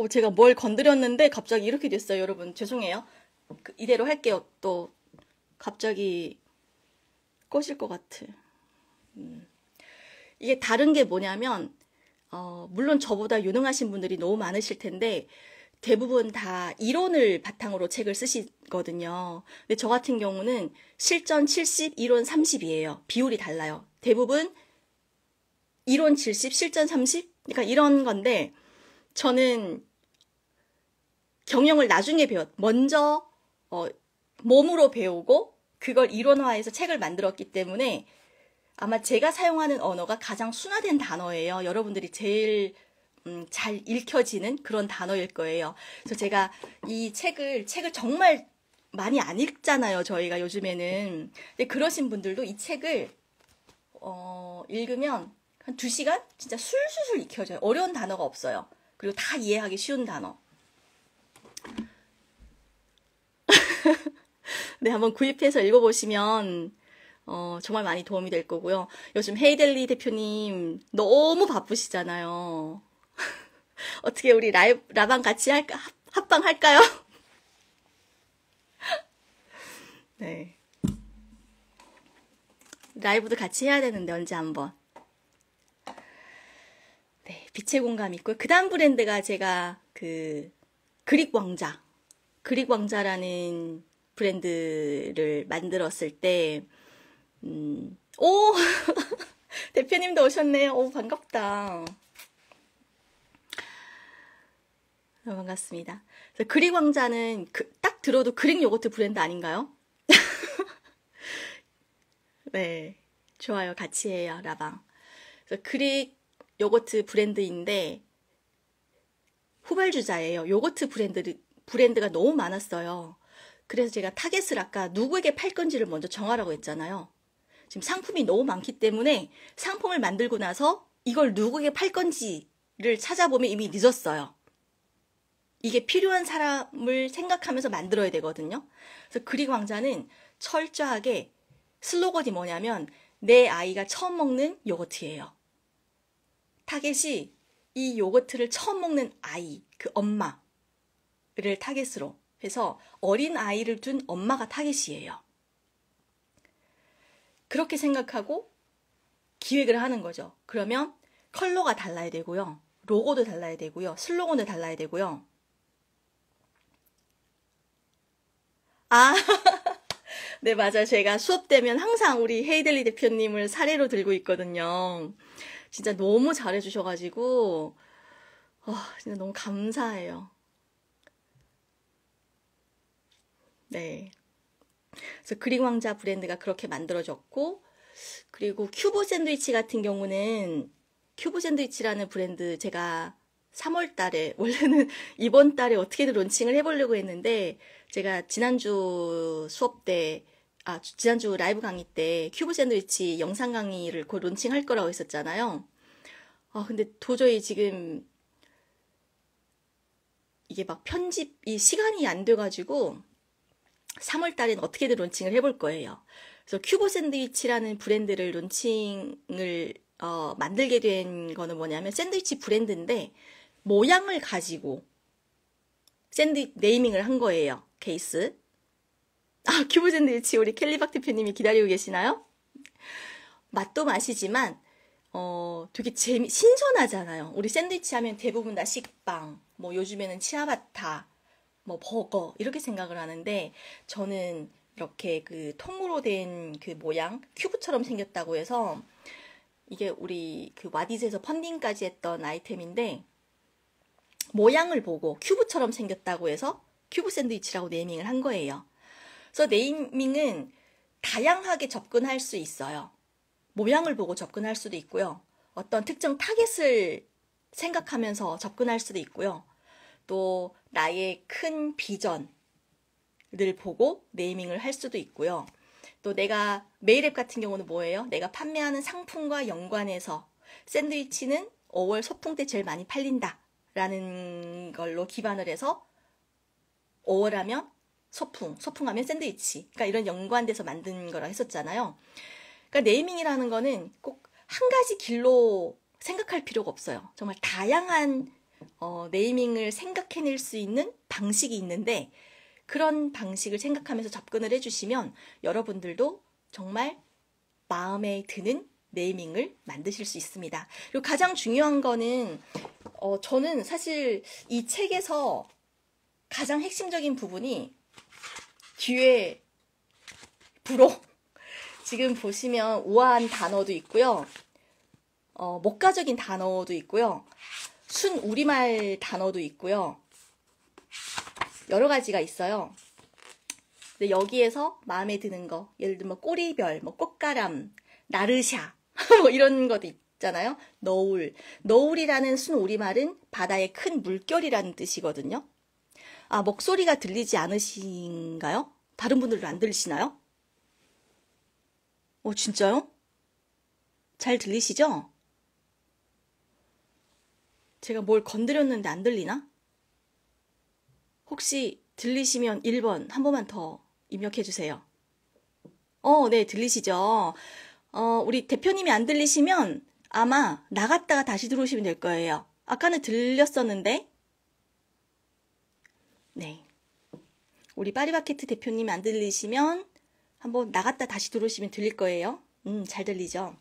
제가 뭘 건드렸는데 갑자기 이렇게 됐어요. 여러분 죄송해요. 이대로 할게요. 또 갑자기 꺼질 것 같아. 이게 다른 게 뭐냐면 물론 저보다 유능하신 분들이 너무 많으실 텐데 대부분 다 이론을 바탕으로 책을 쓰시거든요. 근데 저 같은 경우는 실전 70, 이론 30이에요. 비율이 달라요. 대부분 이론 70, 실전 30? 그러니까 이런 건데 저는 경영을 나중에 먼저 몸으로 배우고 그걸 이론화해서 책을 만들었기 때문에 아마 제가 사용하는 언어가 가장 순화된 단어예요. 여러분들이 제일 잘 읽혀지는 그런 단어일 거예요. 그래서 제가 이 책을 정말 많이 안 읽잖아요. 저희가 요즘에는. 근데 그러신 분들도 이 책을 읽으면 한 2시간 진짜 술술술 익혀져요. 어려운 단어가 없어요. 그리고 다 이해하기 쉬운 단어. 네, 한번 구입해서 읽어보시면 정말 많이 도움이 될 거고요. 요즘 헤이델리 대표님 너무 바쁘시잖아요. 어떻게 우리 라방 같이 할까? 합방 할까요? 네. 라이브도 같이 해야 되는데 언제 한번. 네, 빛의 공감 있고요. 그 다음 브랜드가 제가 그릭 왕자라는 브랜드를 만들었을 때 오! 대표님도 오셨네요. 오, 반갑다. 반갑습니다. 그래서 그릭 왕자는 딱 들어도 그릭 요거트 브랜드 아닌가요? 네, 좋아요. 같이 해요, 라방. 그래서 그릭 요거트 브랜드인데 후발주자예요. 요거트 브랜드가 너무 많았어요. 그래서 제가 타겟을 아까 누구에게 팔 건지를 먼저 정하라고 했잖아요. 지금 상품이 너무 많기 때문에 상품을 만들고 나서 이걸 누구에게 팔 건지를 찾아보면 이미 늦었어요. 이게 필요한 사람을 생각하면서 만들어야 되거든요. 그래서 그릭 왕자는 철저하게 슬로건이 뭐냐면 내 아이가 처음 먹는 요거트예요. 타겟이 이 요거트를 처음 먹는 아이, 그 엄마를 타겟으로 해서 어린 아이를 둔 엄마가 타겟이에요. 그렇게 생각하고 기획을 하는 거죠. 그러면 컬러가 달라야 되고요. 로고도 달라야 되고요. 슬로건도 달라야 되고요. 아, 네, 맞아요. 제가 수업 때면 항상 우리 헤이델리 대표님을 사례로 들고 있거든요. 진짜 너무 잘해주셔가지고, 진짜 너무 감사해요. 네. 그래서 그릭 왕자 브랜드가 그렇게 만들어졌고, 그리고 큐브 샌드위치 같은 경우는 큐브 샌드위치라는 브랜드 제가 3월 달에, 원래는 이번 달에 어떻게든 론칭을 해보려고 했는데, 제가 지난주 수업 때, 지난주 라이브 강의 때 큐브 샌드위치 영상 강의를 곧 론칭할 거라고 했었잖아요. 근데 도저히 지금 이게 막 편집이 시간이 안 돼가지고 3월 달엔 어떻게든 론칭을 해볼 거예요. 그래서 큐브 샌드위치라는 브랜드를 론칭을 만들게 된 거는 뭐냐면 샌드위치 브랜드인데 모양을 가지고 네이밍을 한 거예요. 케이스. 큐브 샌드위치 우리 켈리박 대표님이 기다리고 계시나요? 맛도 맛이지만 되게 신선하잖아요. 우리 샌드위치 하면 대부분 다 식빵, 뭐 요즘에는 치아바타, 뭐 버거 이렇게 생각을 하는데 저는 이렇게 그 통으로 된 그 모양 큐브처럼 생겼다고 해서 이게 우리 그 와디즈에서 펀딩까지 했던 아이템인데 모양을 보고 큐브처럼 생겼다고 해서 큐브 샌드위치라고 네이밍을 한 거예요. 그래서 네이밍은 다양하게 접근할 수 있어요. 모양을 보고 접근할 수도 있고요. 어떤 특정 타겟을 생각하면서 접근할 수도 있고요. 또 나의 큰 비전을 보고 네이밍을 할 수도 있고요. 또 내가 메일앱 같은 경우는 뭐예요? 내가 판매하는 상품과 연관해서 샌드위치는 5월 소풍 때 제일 많이 팔린다 라는 걸로 기반을 해서 5월 하면 소풍하면 샌드위치, 그러니까 이런 연관돼서 만든 거라 했었잖아요. 그러니까 네이밍이라는 거는 꼭 한 가지 길로 생각할 필요가 없어요. 정말 다양한 네이밍을 생각해낼 수 있는 방식이 있는데, 그런 방식을 생각하면서 접근을 해주시면 여러분들도 정말 마음에 드는 네이밍을 만드실 수 있습니다. 그리고 가장 중요한 거는 저는 사실 이 책에서 가장 핵심적인 부분이 뒤에 부록, 지금 보시면 우아한 단어도 있고요. 목가적인 단어도 있고요. 순 우리말 단어도 있고요. 여러 가지가 있어요. 근데 여기에서 마음에 드는 거, 예를 들면 꼬리별, 뭐 꽃가람, 나르샤 뭐 이런 것도 있잖아요. 너울이라는 순 우리말은 바다의 큰 물결이라는 뜻이거든요. 아, 목소리가 들리지 않으신가요? 다른 분들도 안 들리시나요? 진짜요? 잘 들리시죠? 제가 뭘 건드렸는데 안 들리나? 혹시 들리시면 1번 한 번만 더 입력해 주세요. 네, 들리시죠? 우리 대표님이 안 들리시면 아마 나갔다가 다시 들어오시면 될 거예요. 아까는 들렸었는데. 네. 우리 파리바게트 대표님이 안 들리시면 한번 나갔다 다시 들어오시면 들릴 거예요. 잘 들리죠?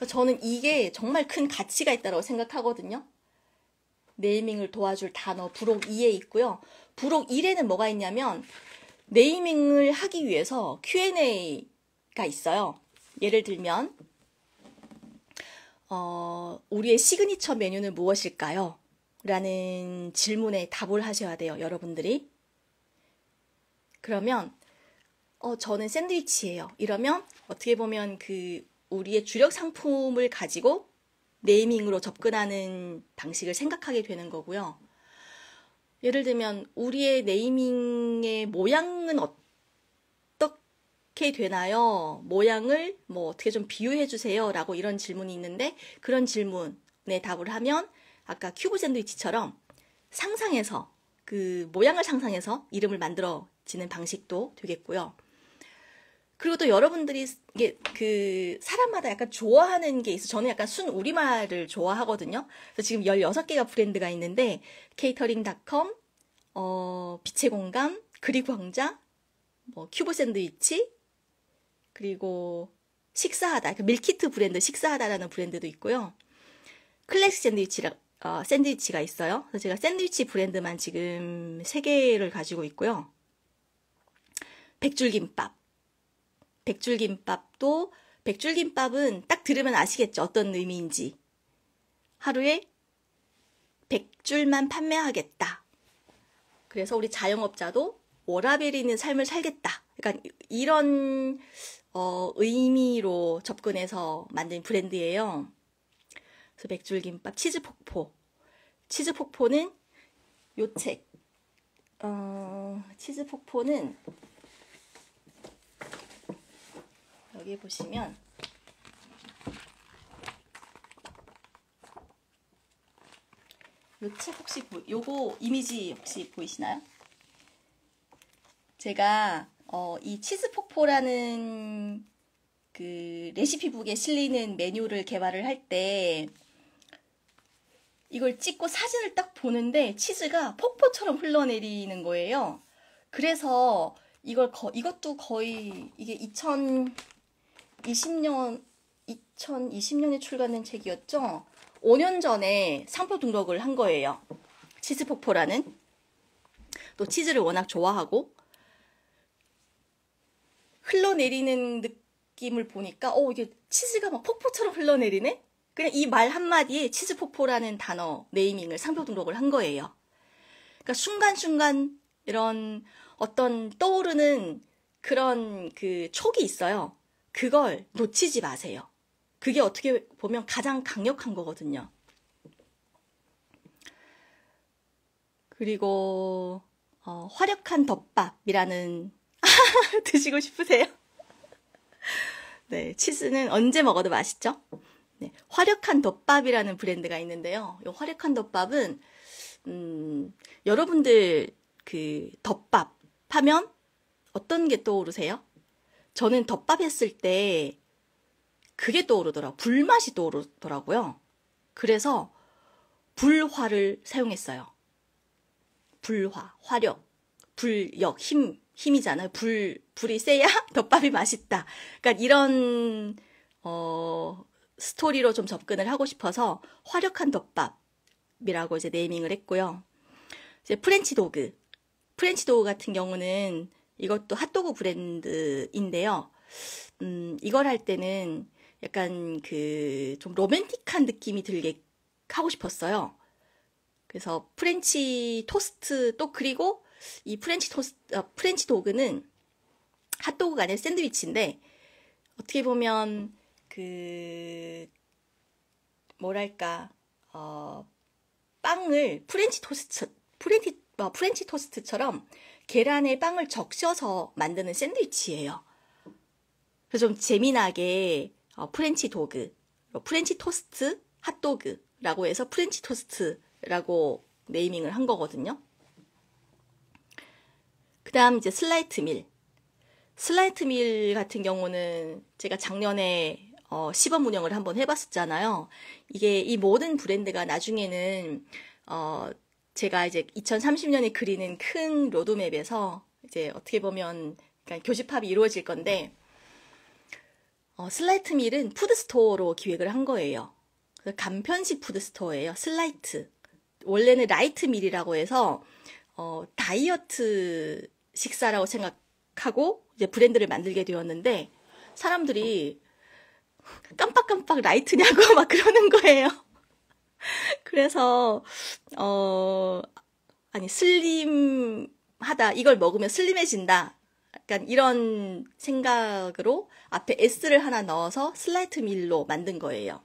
저는 이게 정말 큰 가치가 있다고 생각하거든요. 네이밍을 도와줄 단어 부록 2에 있고요. 부록 1에는 뭐가 있냐면 네이밍을 하기 위해서 Q&A가 있어요. 예를 들면 우리의 시그니처 메뉴는 무엇일까요? 라는 질문에 답을 하셔야 돼요. 여러분들이. 그러면 저는 샌드위치예요. 이러면 어떻게 보면 우리의 주력 상품을 가지고 네이밍으로 접근하는 방식을 생각하게 되는 거고요. 예를 들면 우리의 네이밍의 모양은 어떻게 되나요? 모양을 뭐 어떻게 좀 비유해 주세요 라고 이런 질문이 있는데, 그런 질문에 답을 하면 아까 큐브 샌드위치처럼 상상해서 그 모양을 상상해서 이름을 만들어지는 방식도 되겠고요. 그리고 또 여러분들이 이게 사람마다 약간 좋아하는 게 있어. 저는 약간 순 우리말을 좋아하거든요. 그래서 지금 16개가 브랜드가 있는데 케이터링닷컴, 빛의 공감, 그리고 황자, 뭐 큐브 샌드위치, 그리고 식사하다, 밀키트 브랜드 식사하다라는 브랜드도 있고요. 클래식 샌드위치가 있어요. 그래서 제가 샌드위치 브랜드만 지금 3개를 가지고 있고요. 백줄김밥은 딱 들으면 아시겠죠? 어떤 의미인지. 하루에 100줄만 판매하겠다. 그래서 우리 자영업자도 워라밸 있는 삶을 살겠다. 그러니까 이런 의미로 접근해서 만든 브랜드예요. 그래서 백줄김밥, 치즈폭포는 요 책, 치즈폭포는 여기 보시면 요 책 혹시 요거 이미지 혹시 보이시나요? 제가 이 치즈폭포라는 그 레시피북에 실리는 메뉴를 개발을 할 때 이걸 찍고 사진을 딱 보는데 치즈가 폭포처럼 흘러내리는 거예요. 그래서 이것도 거의 이게 2020년에 출간된 책이었죠. 5년 전에 상표 등록을 한 거예요. 치즈폭포라는. 또 치즈를 워낙 좋아하고 흘러내리는 느낌을 보니까 이게 치즈가 막 폭포처럼 흘러내리네? 그냥 이 말 한마디에 치즈폭포라는 단어 네이밍을 상표 등록을 한 거예요. 그러니까 순간순간 이런 어떤 떠오르는 그런 그 촉이 있어요. 그걸 놓치지 마세요. 그게 어떻게 보면 가장 강력한 거거든요. 그리고 화력한 덮밥이라는 드시고 싶으세요? 네, 치즈는 언제 먹어도 맛있죠? 네, 화력한 덮밥이라는 브랜드가 있는데요. 이 화력한 덮밥은 여러분들 그 덮밥 하면 어떤 게 떠오르세요? 저는 덮밥 했을 때 그게 떠오르더라고요. 불맛이 떠오르더라고요. 그래서 불화를 사용했어요. 불화, 화력, 불역, 힘이잖아요. 불이 세야 덮밥이 맛있다. 그러니까 이런 스토리로 좀 접근을 하고 싶어서 화력한 덮밥이라고 이제 네이밍을 했고요. 이제 프렌치 도그 같은 경우는 이것도 핫도그 브랜드인데요. 이걸 할 때는 약간 그 좀 로맨틱한 느낌이 들게 하고 싶었어요. 그래서 프렌치 토스트 또 그리고 이 프렌치 도그는 핫도그가 아니라 샌드위치인데 어떻게 보면 그 뭐랄까 빵을 프렌치 토스트처럼 계란에 빵을 적셔서 만드는 샌드위치예요. 그래서 좀 재미나게 프렌치 도그, 프렌치 토스트 핫도그라고 해서 프렌치 토스트라고 네이밍을 한 거거든요. 그 다음 이제 슬라이트 밀 같은 경우는 제가 작년에 시범 운영을 한번 해봤었잖아요. 이게 이 모든 브랜드가 나중에는 제가 이제 2030년에 그리는 큰 로드맵에서 이제 어떻게 보면 그러니까 교집합이 이루어질 건데 슬라이트 밀은 푸드스토어로 기획을 한 거예요. 간편식 푸드스토어예요. 슬라이트. 원래는 라이트 밀이라고 해서 다이어트 식사라고 생각하고 이제 브랜드를 만들게 되었는데 사람들이 깜빡깜빡 라이트냐고 막 그러는 거예요. 그래서 아니 슬림하다. 이걸 먹으면 슬림해진다. 약간 이런 생각으로 앞에 S를 하나 넣어서 슬라이트 밀로 만든 거예요.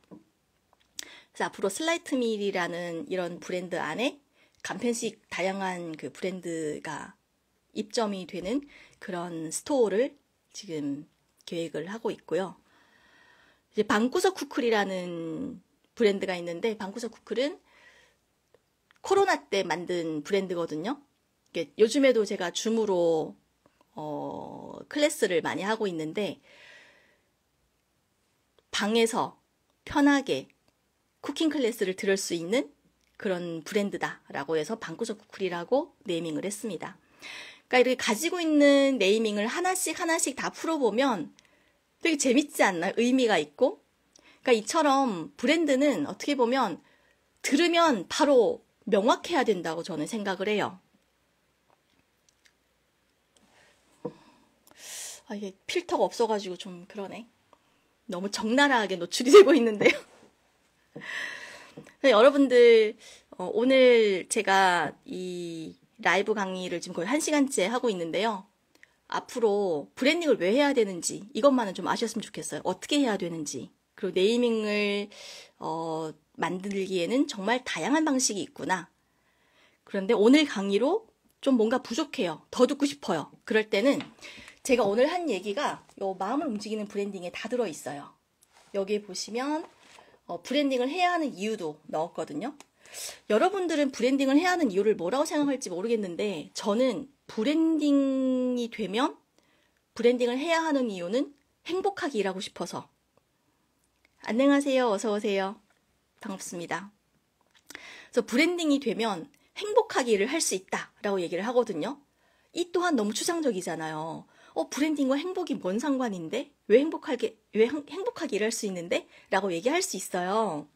그래서 앞으로 슬라이트 밀이라는 이런 브랜드 안에 간편식 다양한 그 브랜드가 입점이 되는 그런 스토어를 지금 계획을 하고 있고요. 이제 방구석 쿠클이라는 브랜드가 있는데 방구석 쿠클은 코로나 때 만든 브랜드거든요. 요즘에도 제가 줌으로 클래스를 많이 하고 있는데 방에서 편하게 쿠킹 클래스를 들을 수 있는 그런 브랜드다라고 해서 방구석 쿠클이라고 네이밍을 했습니다. 그러니까 이렇게 가지고 있는 네이밍을 하나씩 다 풀어보면 되게 재밌지 않나요? 의미가 있고. 그러니까 이처럼 브랜드는 어떻게 보면 들으면 바로 명확해야 된다고 저는 생각을 해요. 이게 필터가 없어가지고 좀 그러네. 너무 적나라하게 노출이 되고 있는데요. 여러분들 오늘 제가 이 라이브 강의를 지금 거의 1시간째 하고 있는데요. 앞으로 브랜딩을 왜 해야 되는지 이것만은 좀 아셨으면 좋겠어요. 어떻게 해야 되는지. 그리고 네이밍을 만들기에는 정말 다양한 방식이 있구나. 그런데 오늘 강의로 좀 뭔가 부족해요. 더 듣고 싶어요. 그럴 때는 제가 오늘 한 얘기가 요 마음을 움직이는 브랜딩에 다 들어있어요. 여기에 보시면 브랜딩을 해야 하는 이유도 넣었거든요. 여러분들은 브랜딩을 해야 하는 이유를 뭐라고 생각할지 모르겠는데 저는 브랜딩이 되면 브랜딩을 해야 하는 이유는 행복하게 일하고 싶어서. 안녕하세요. 어서 오세요. 반갑습니다. 그래서 브랜딩이 되면 행복하게 일을 할 수 있다라고 얘기를 하거든요. 이 또한 너무 추상적이잖아요. 브랜딩과 행복이 뭔 상관인데? 왜 행복하게 일할 수 있는데? 라고 얘기할 수 있어요.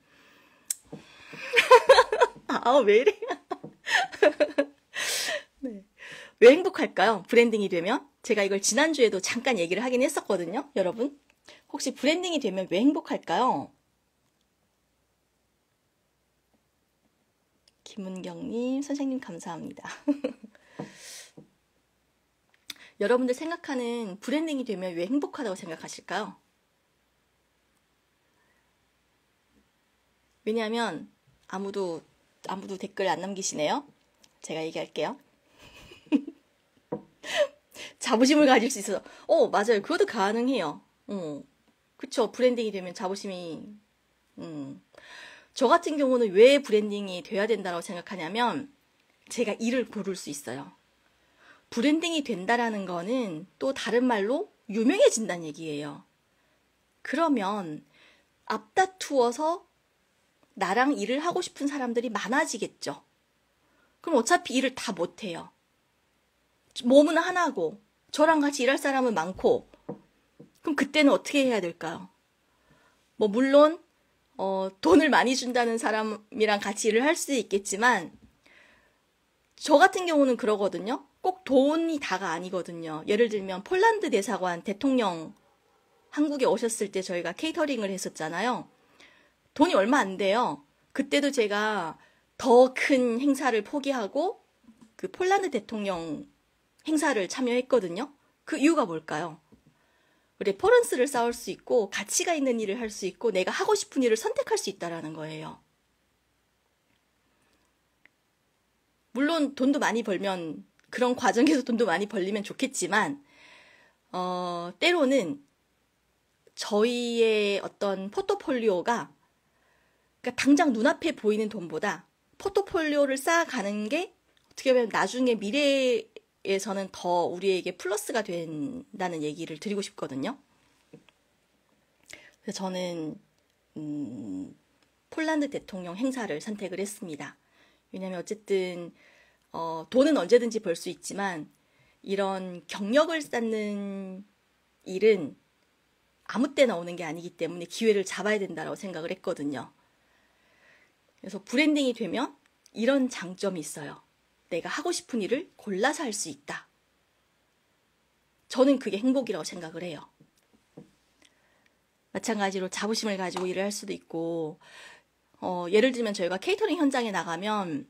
왜 이래? 네. 왜 행복할까요? 브랜딩이 되면? 제가 이걸 지난주에도 잠깐 얘기를 하긴 했었거든요. 여러분, 혹시 브랜딩이 되면 왜 행복할까요? 김은경님, 선생님 감사합니다. 여러분들 생각하는 브랜딩이 되면 왜 행복하다고 생각하실까요? 왜냐하면 아무도 댓글 안 남기시네요. 제가 얘기할게요. 자부심을 가질 수 있어서. 맞아요. 그것도 가능해요. 그쵸. 브랜딩이 되면 자부심이, 저 같은 경우는 왜 브랜딩이 돼야 된다고 생각하냐면, 제가 일을 고를 수 있어요. 브랜딩이 된다라는 거는 또 다른 말로 유명해진다는 얘기예요. 그러면 앞다투어서 나랑 일을 하고 싶은 사람들이 많아지겠죠. 그럼 어차피 일을 다 못해요. 몸은 하나고 저랑 같이 일할 사람은 많고 그럼 그때는 어떻게 해야 될까요? 뭐 물론 돈을 많이 준다는 사람이랑 같이 일을 할 수 있겠지만 저 같은 경우는 그러거든요. 꼭 돈이 다가 아니거든요. 예를 들면 폴란드 대사관 대통령 한국에 오셨을 때 저희가 케이터링을 했었잖아요. 돈이 얼마 안 돼요. 그때도 제가 더 큰 행사를 포기하고 그 폴란드 대통령 행사를 참여했거든요. 그 이유가 뭘까요? 레퍼런스를 쌓을 수 있고 가치가 있는 일을 할 수 있고 내가 하고 싶은 일을 선택할 수 있다는 거예요. 물론 돈도 많이 벌면 그런 과정에서 돈도 많이 벌리면 좋겠지만 때로는 저희의 어떤 포트폴리오가 그러니까 당장 눈앞에 보이는 돈보다 포트폴리오를 쌓아가는 게 어떻게 보면 나중에 미래에서는 더 우리에게 플러스가 된다는 얘기를 드리고 싶거든요. 그래서 저는 폴란드 대통령 행사를 선택을 했습니다. 왜냐하면 어쨌든 돈은 언제든지 벌 수 있지만 이런 경력을 쌓는 일은 아무 때나 오는 게 아니기 때문에 기회를 잡아야 된다고 생각을 했거든요. 그래서 브랜딩이 되면 이런 장점이 있어요. 내가 하고 싶은 일을 골라서 할 수 있다. 저는 그게 행복이라고 생각을 해요. 마찬가지로 자부심을 가지고 일을 할 수도 있고 예를 들면 저희가 케이터링 현장에 나가면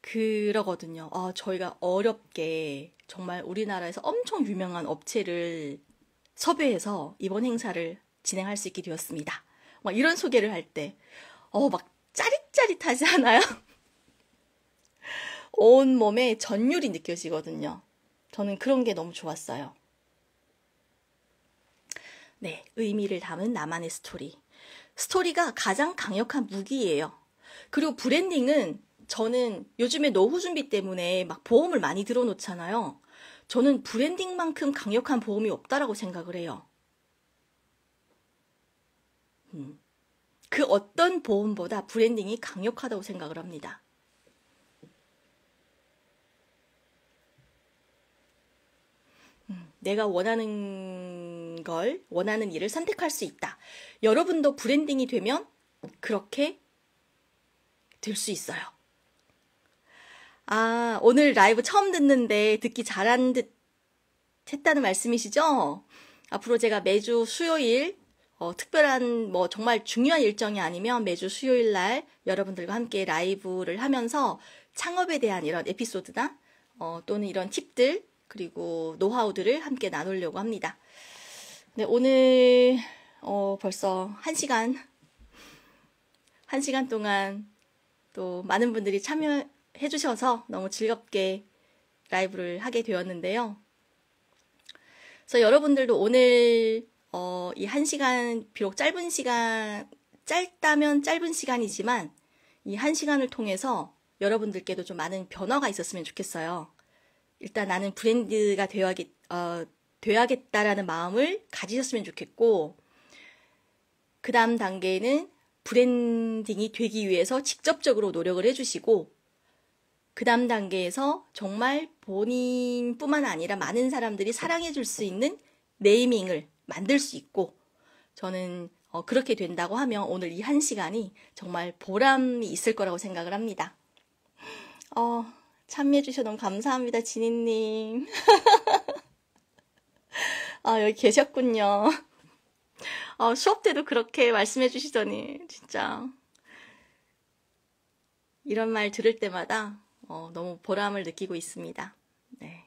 그러거든요. 저희가 어렵게 정말 우리나라에서 엄청 유명한 업체를 섭외해서 이번 행사를 진행할 수 있게 되었습니다. 막 이런 소개를 할 때 막 짜릿짜릿하지 않아요? 온 몸에 전율이 느껴지거든요. 저는 그런 게 너무 좋았어요. 네, 의미를 담은 나만의 스토리. 스토리가 가장 강력한 무기예요. 그리고 브랜딩은 저는 요즘에 노후 준비 때문에 막 보험을 많이 들어놓잖아요. 저는 브랜딩만큼 강력한 보험이 없다라고 생각을 해요. 그 어떤 보험보다 브랜딩이 강력하다고 생각을 합니다. 내가 원하는 일을 선택할 수 있다. 여러분도 브랜딩이 되면 그렇게 될 수 있어요. 오늘 라이브 처음 듣는데 듣기 잘한 듯 했다는 말씀이시죠? 앞으로 제가 매주 수요일 특별한 정말 중요한 일정이 아니면 매주 수요일 날 여러분들과 함께 라이브를 하면서 창업에 대한 이런 에피소드나 또는 이런 팁들 그리고 노하우들을 함께 나누려고 합니다. 네, 오늘 벌써 1시간 동안 또 많은 분들이 참여해 주셔서 너무 즐겁게 라이브를 하게 되었는데요. 그래서 여러분들도 오늘 이 1시간 비록 짧다면 짧은 시간이지만 이 1시간을 통해서 여러분들께도 좀 많은 변화가 있었으면 좋겠어요. 일단 나는 브랜드가 되어야겠다라는 마음을 가지셨으면 좋겠고 그 다음 단계는 브랜딩이 되기 위해서 직접적으로 노력을 해주시고 그 다음 단계에서 정말 본인뿐만 아니라 많은 사람들이 사랑해줄 수 있는 네이밍을 만들 수 있고 저는 그렇게 된다고 하면 오늘 이 1시간이 정말 보람이 있을 거라고 생각을 합니다. 참여해주셔서 너무 감사합니다, 지니님. 여기 계셨군요. 수업 때도 그렇게 말씀해 주시더니 진짜 이런 말 들을 때마다 너무 보람을 느끼고 있습니다. 네.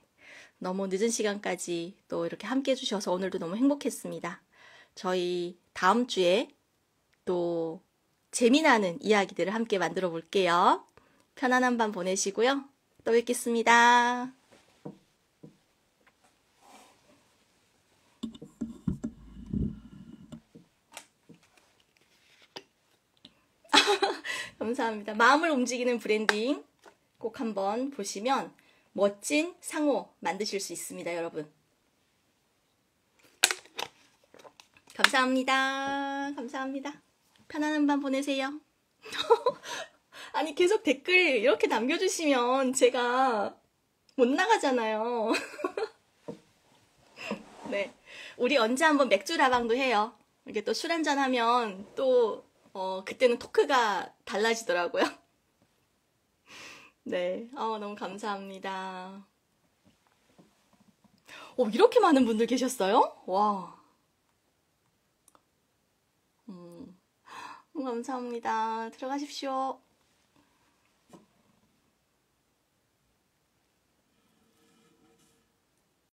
너무 늦은 시간까지 또 이렇게 함께 해주셔서 오늘도 너무 행복했습니다. 저희 다음 주에 또 재미나는 이야기들을 함께 만들어 볼게요. 편안한 밤 보내시고요. 또 뵙겠습니다. 감사합니다. 마음을 움직이는 브랜딩 꼭 한번 보시면 멋진 상호 만드실 수 있습니다, 여러분. 감사합니다. 감사합니다. 편안한 밤 보내세요. 아니, 계속 댓글 이렇게 남겨주시면 제가 못 나가잖아요. 네. 우리 언제 한번 맥주 라방도 해요. 이렇게 또 술 한잔 하면 또, 그때는 토크가 달라지더라고요. 네. 너무 감사합니다. 이렇게 많은 분들 계셨어요? 와. 감사합니다. 들어가십시오.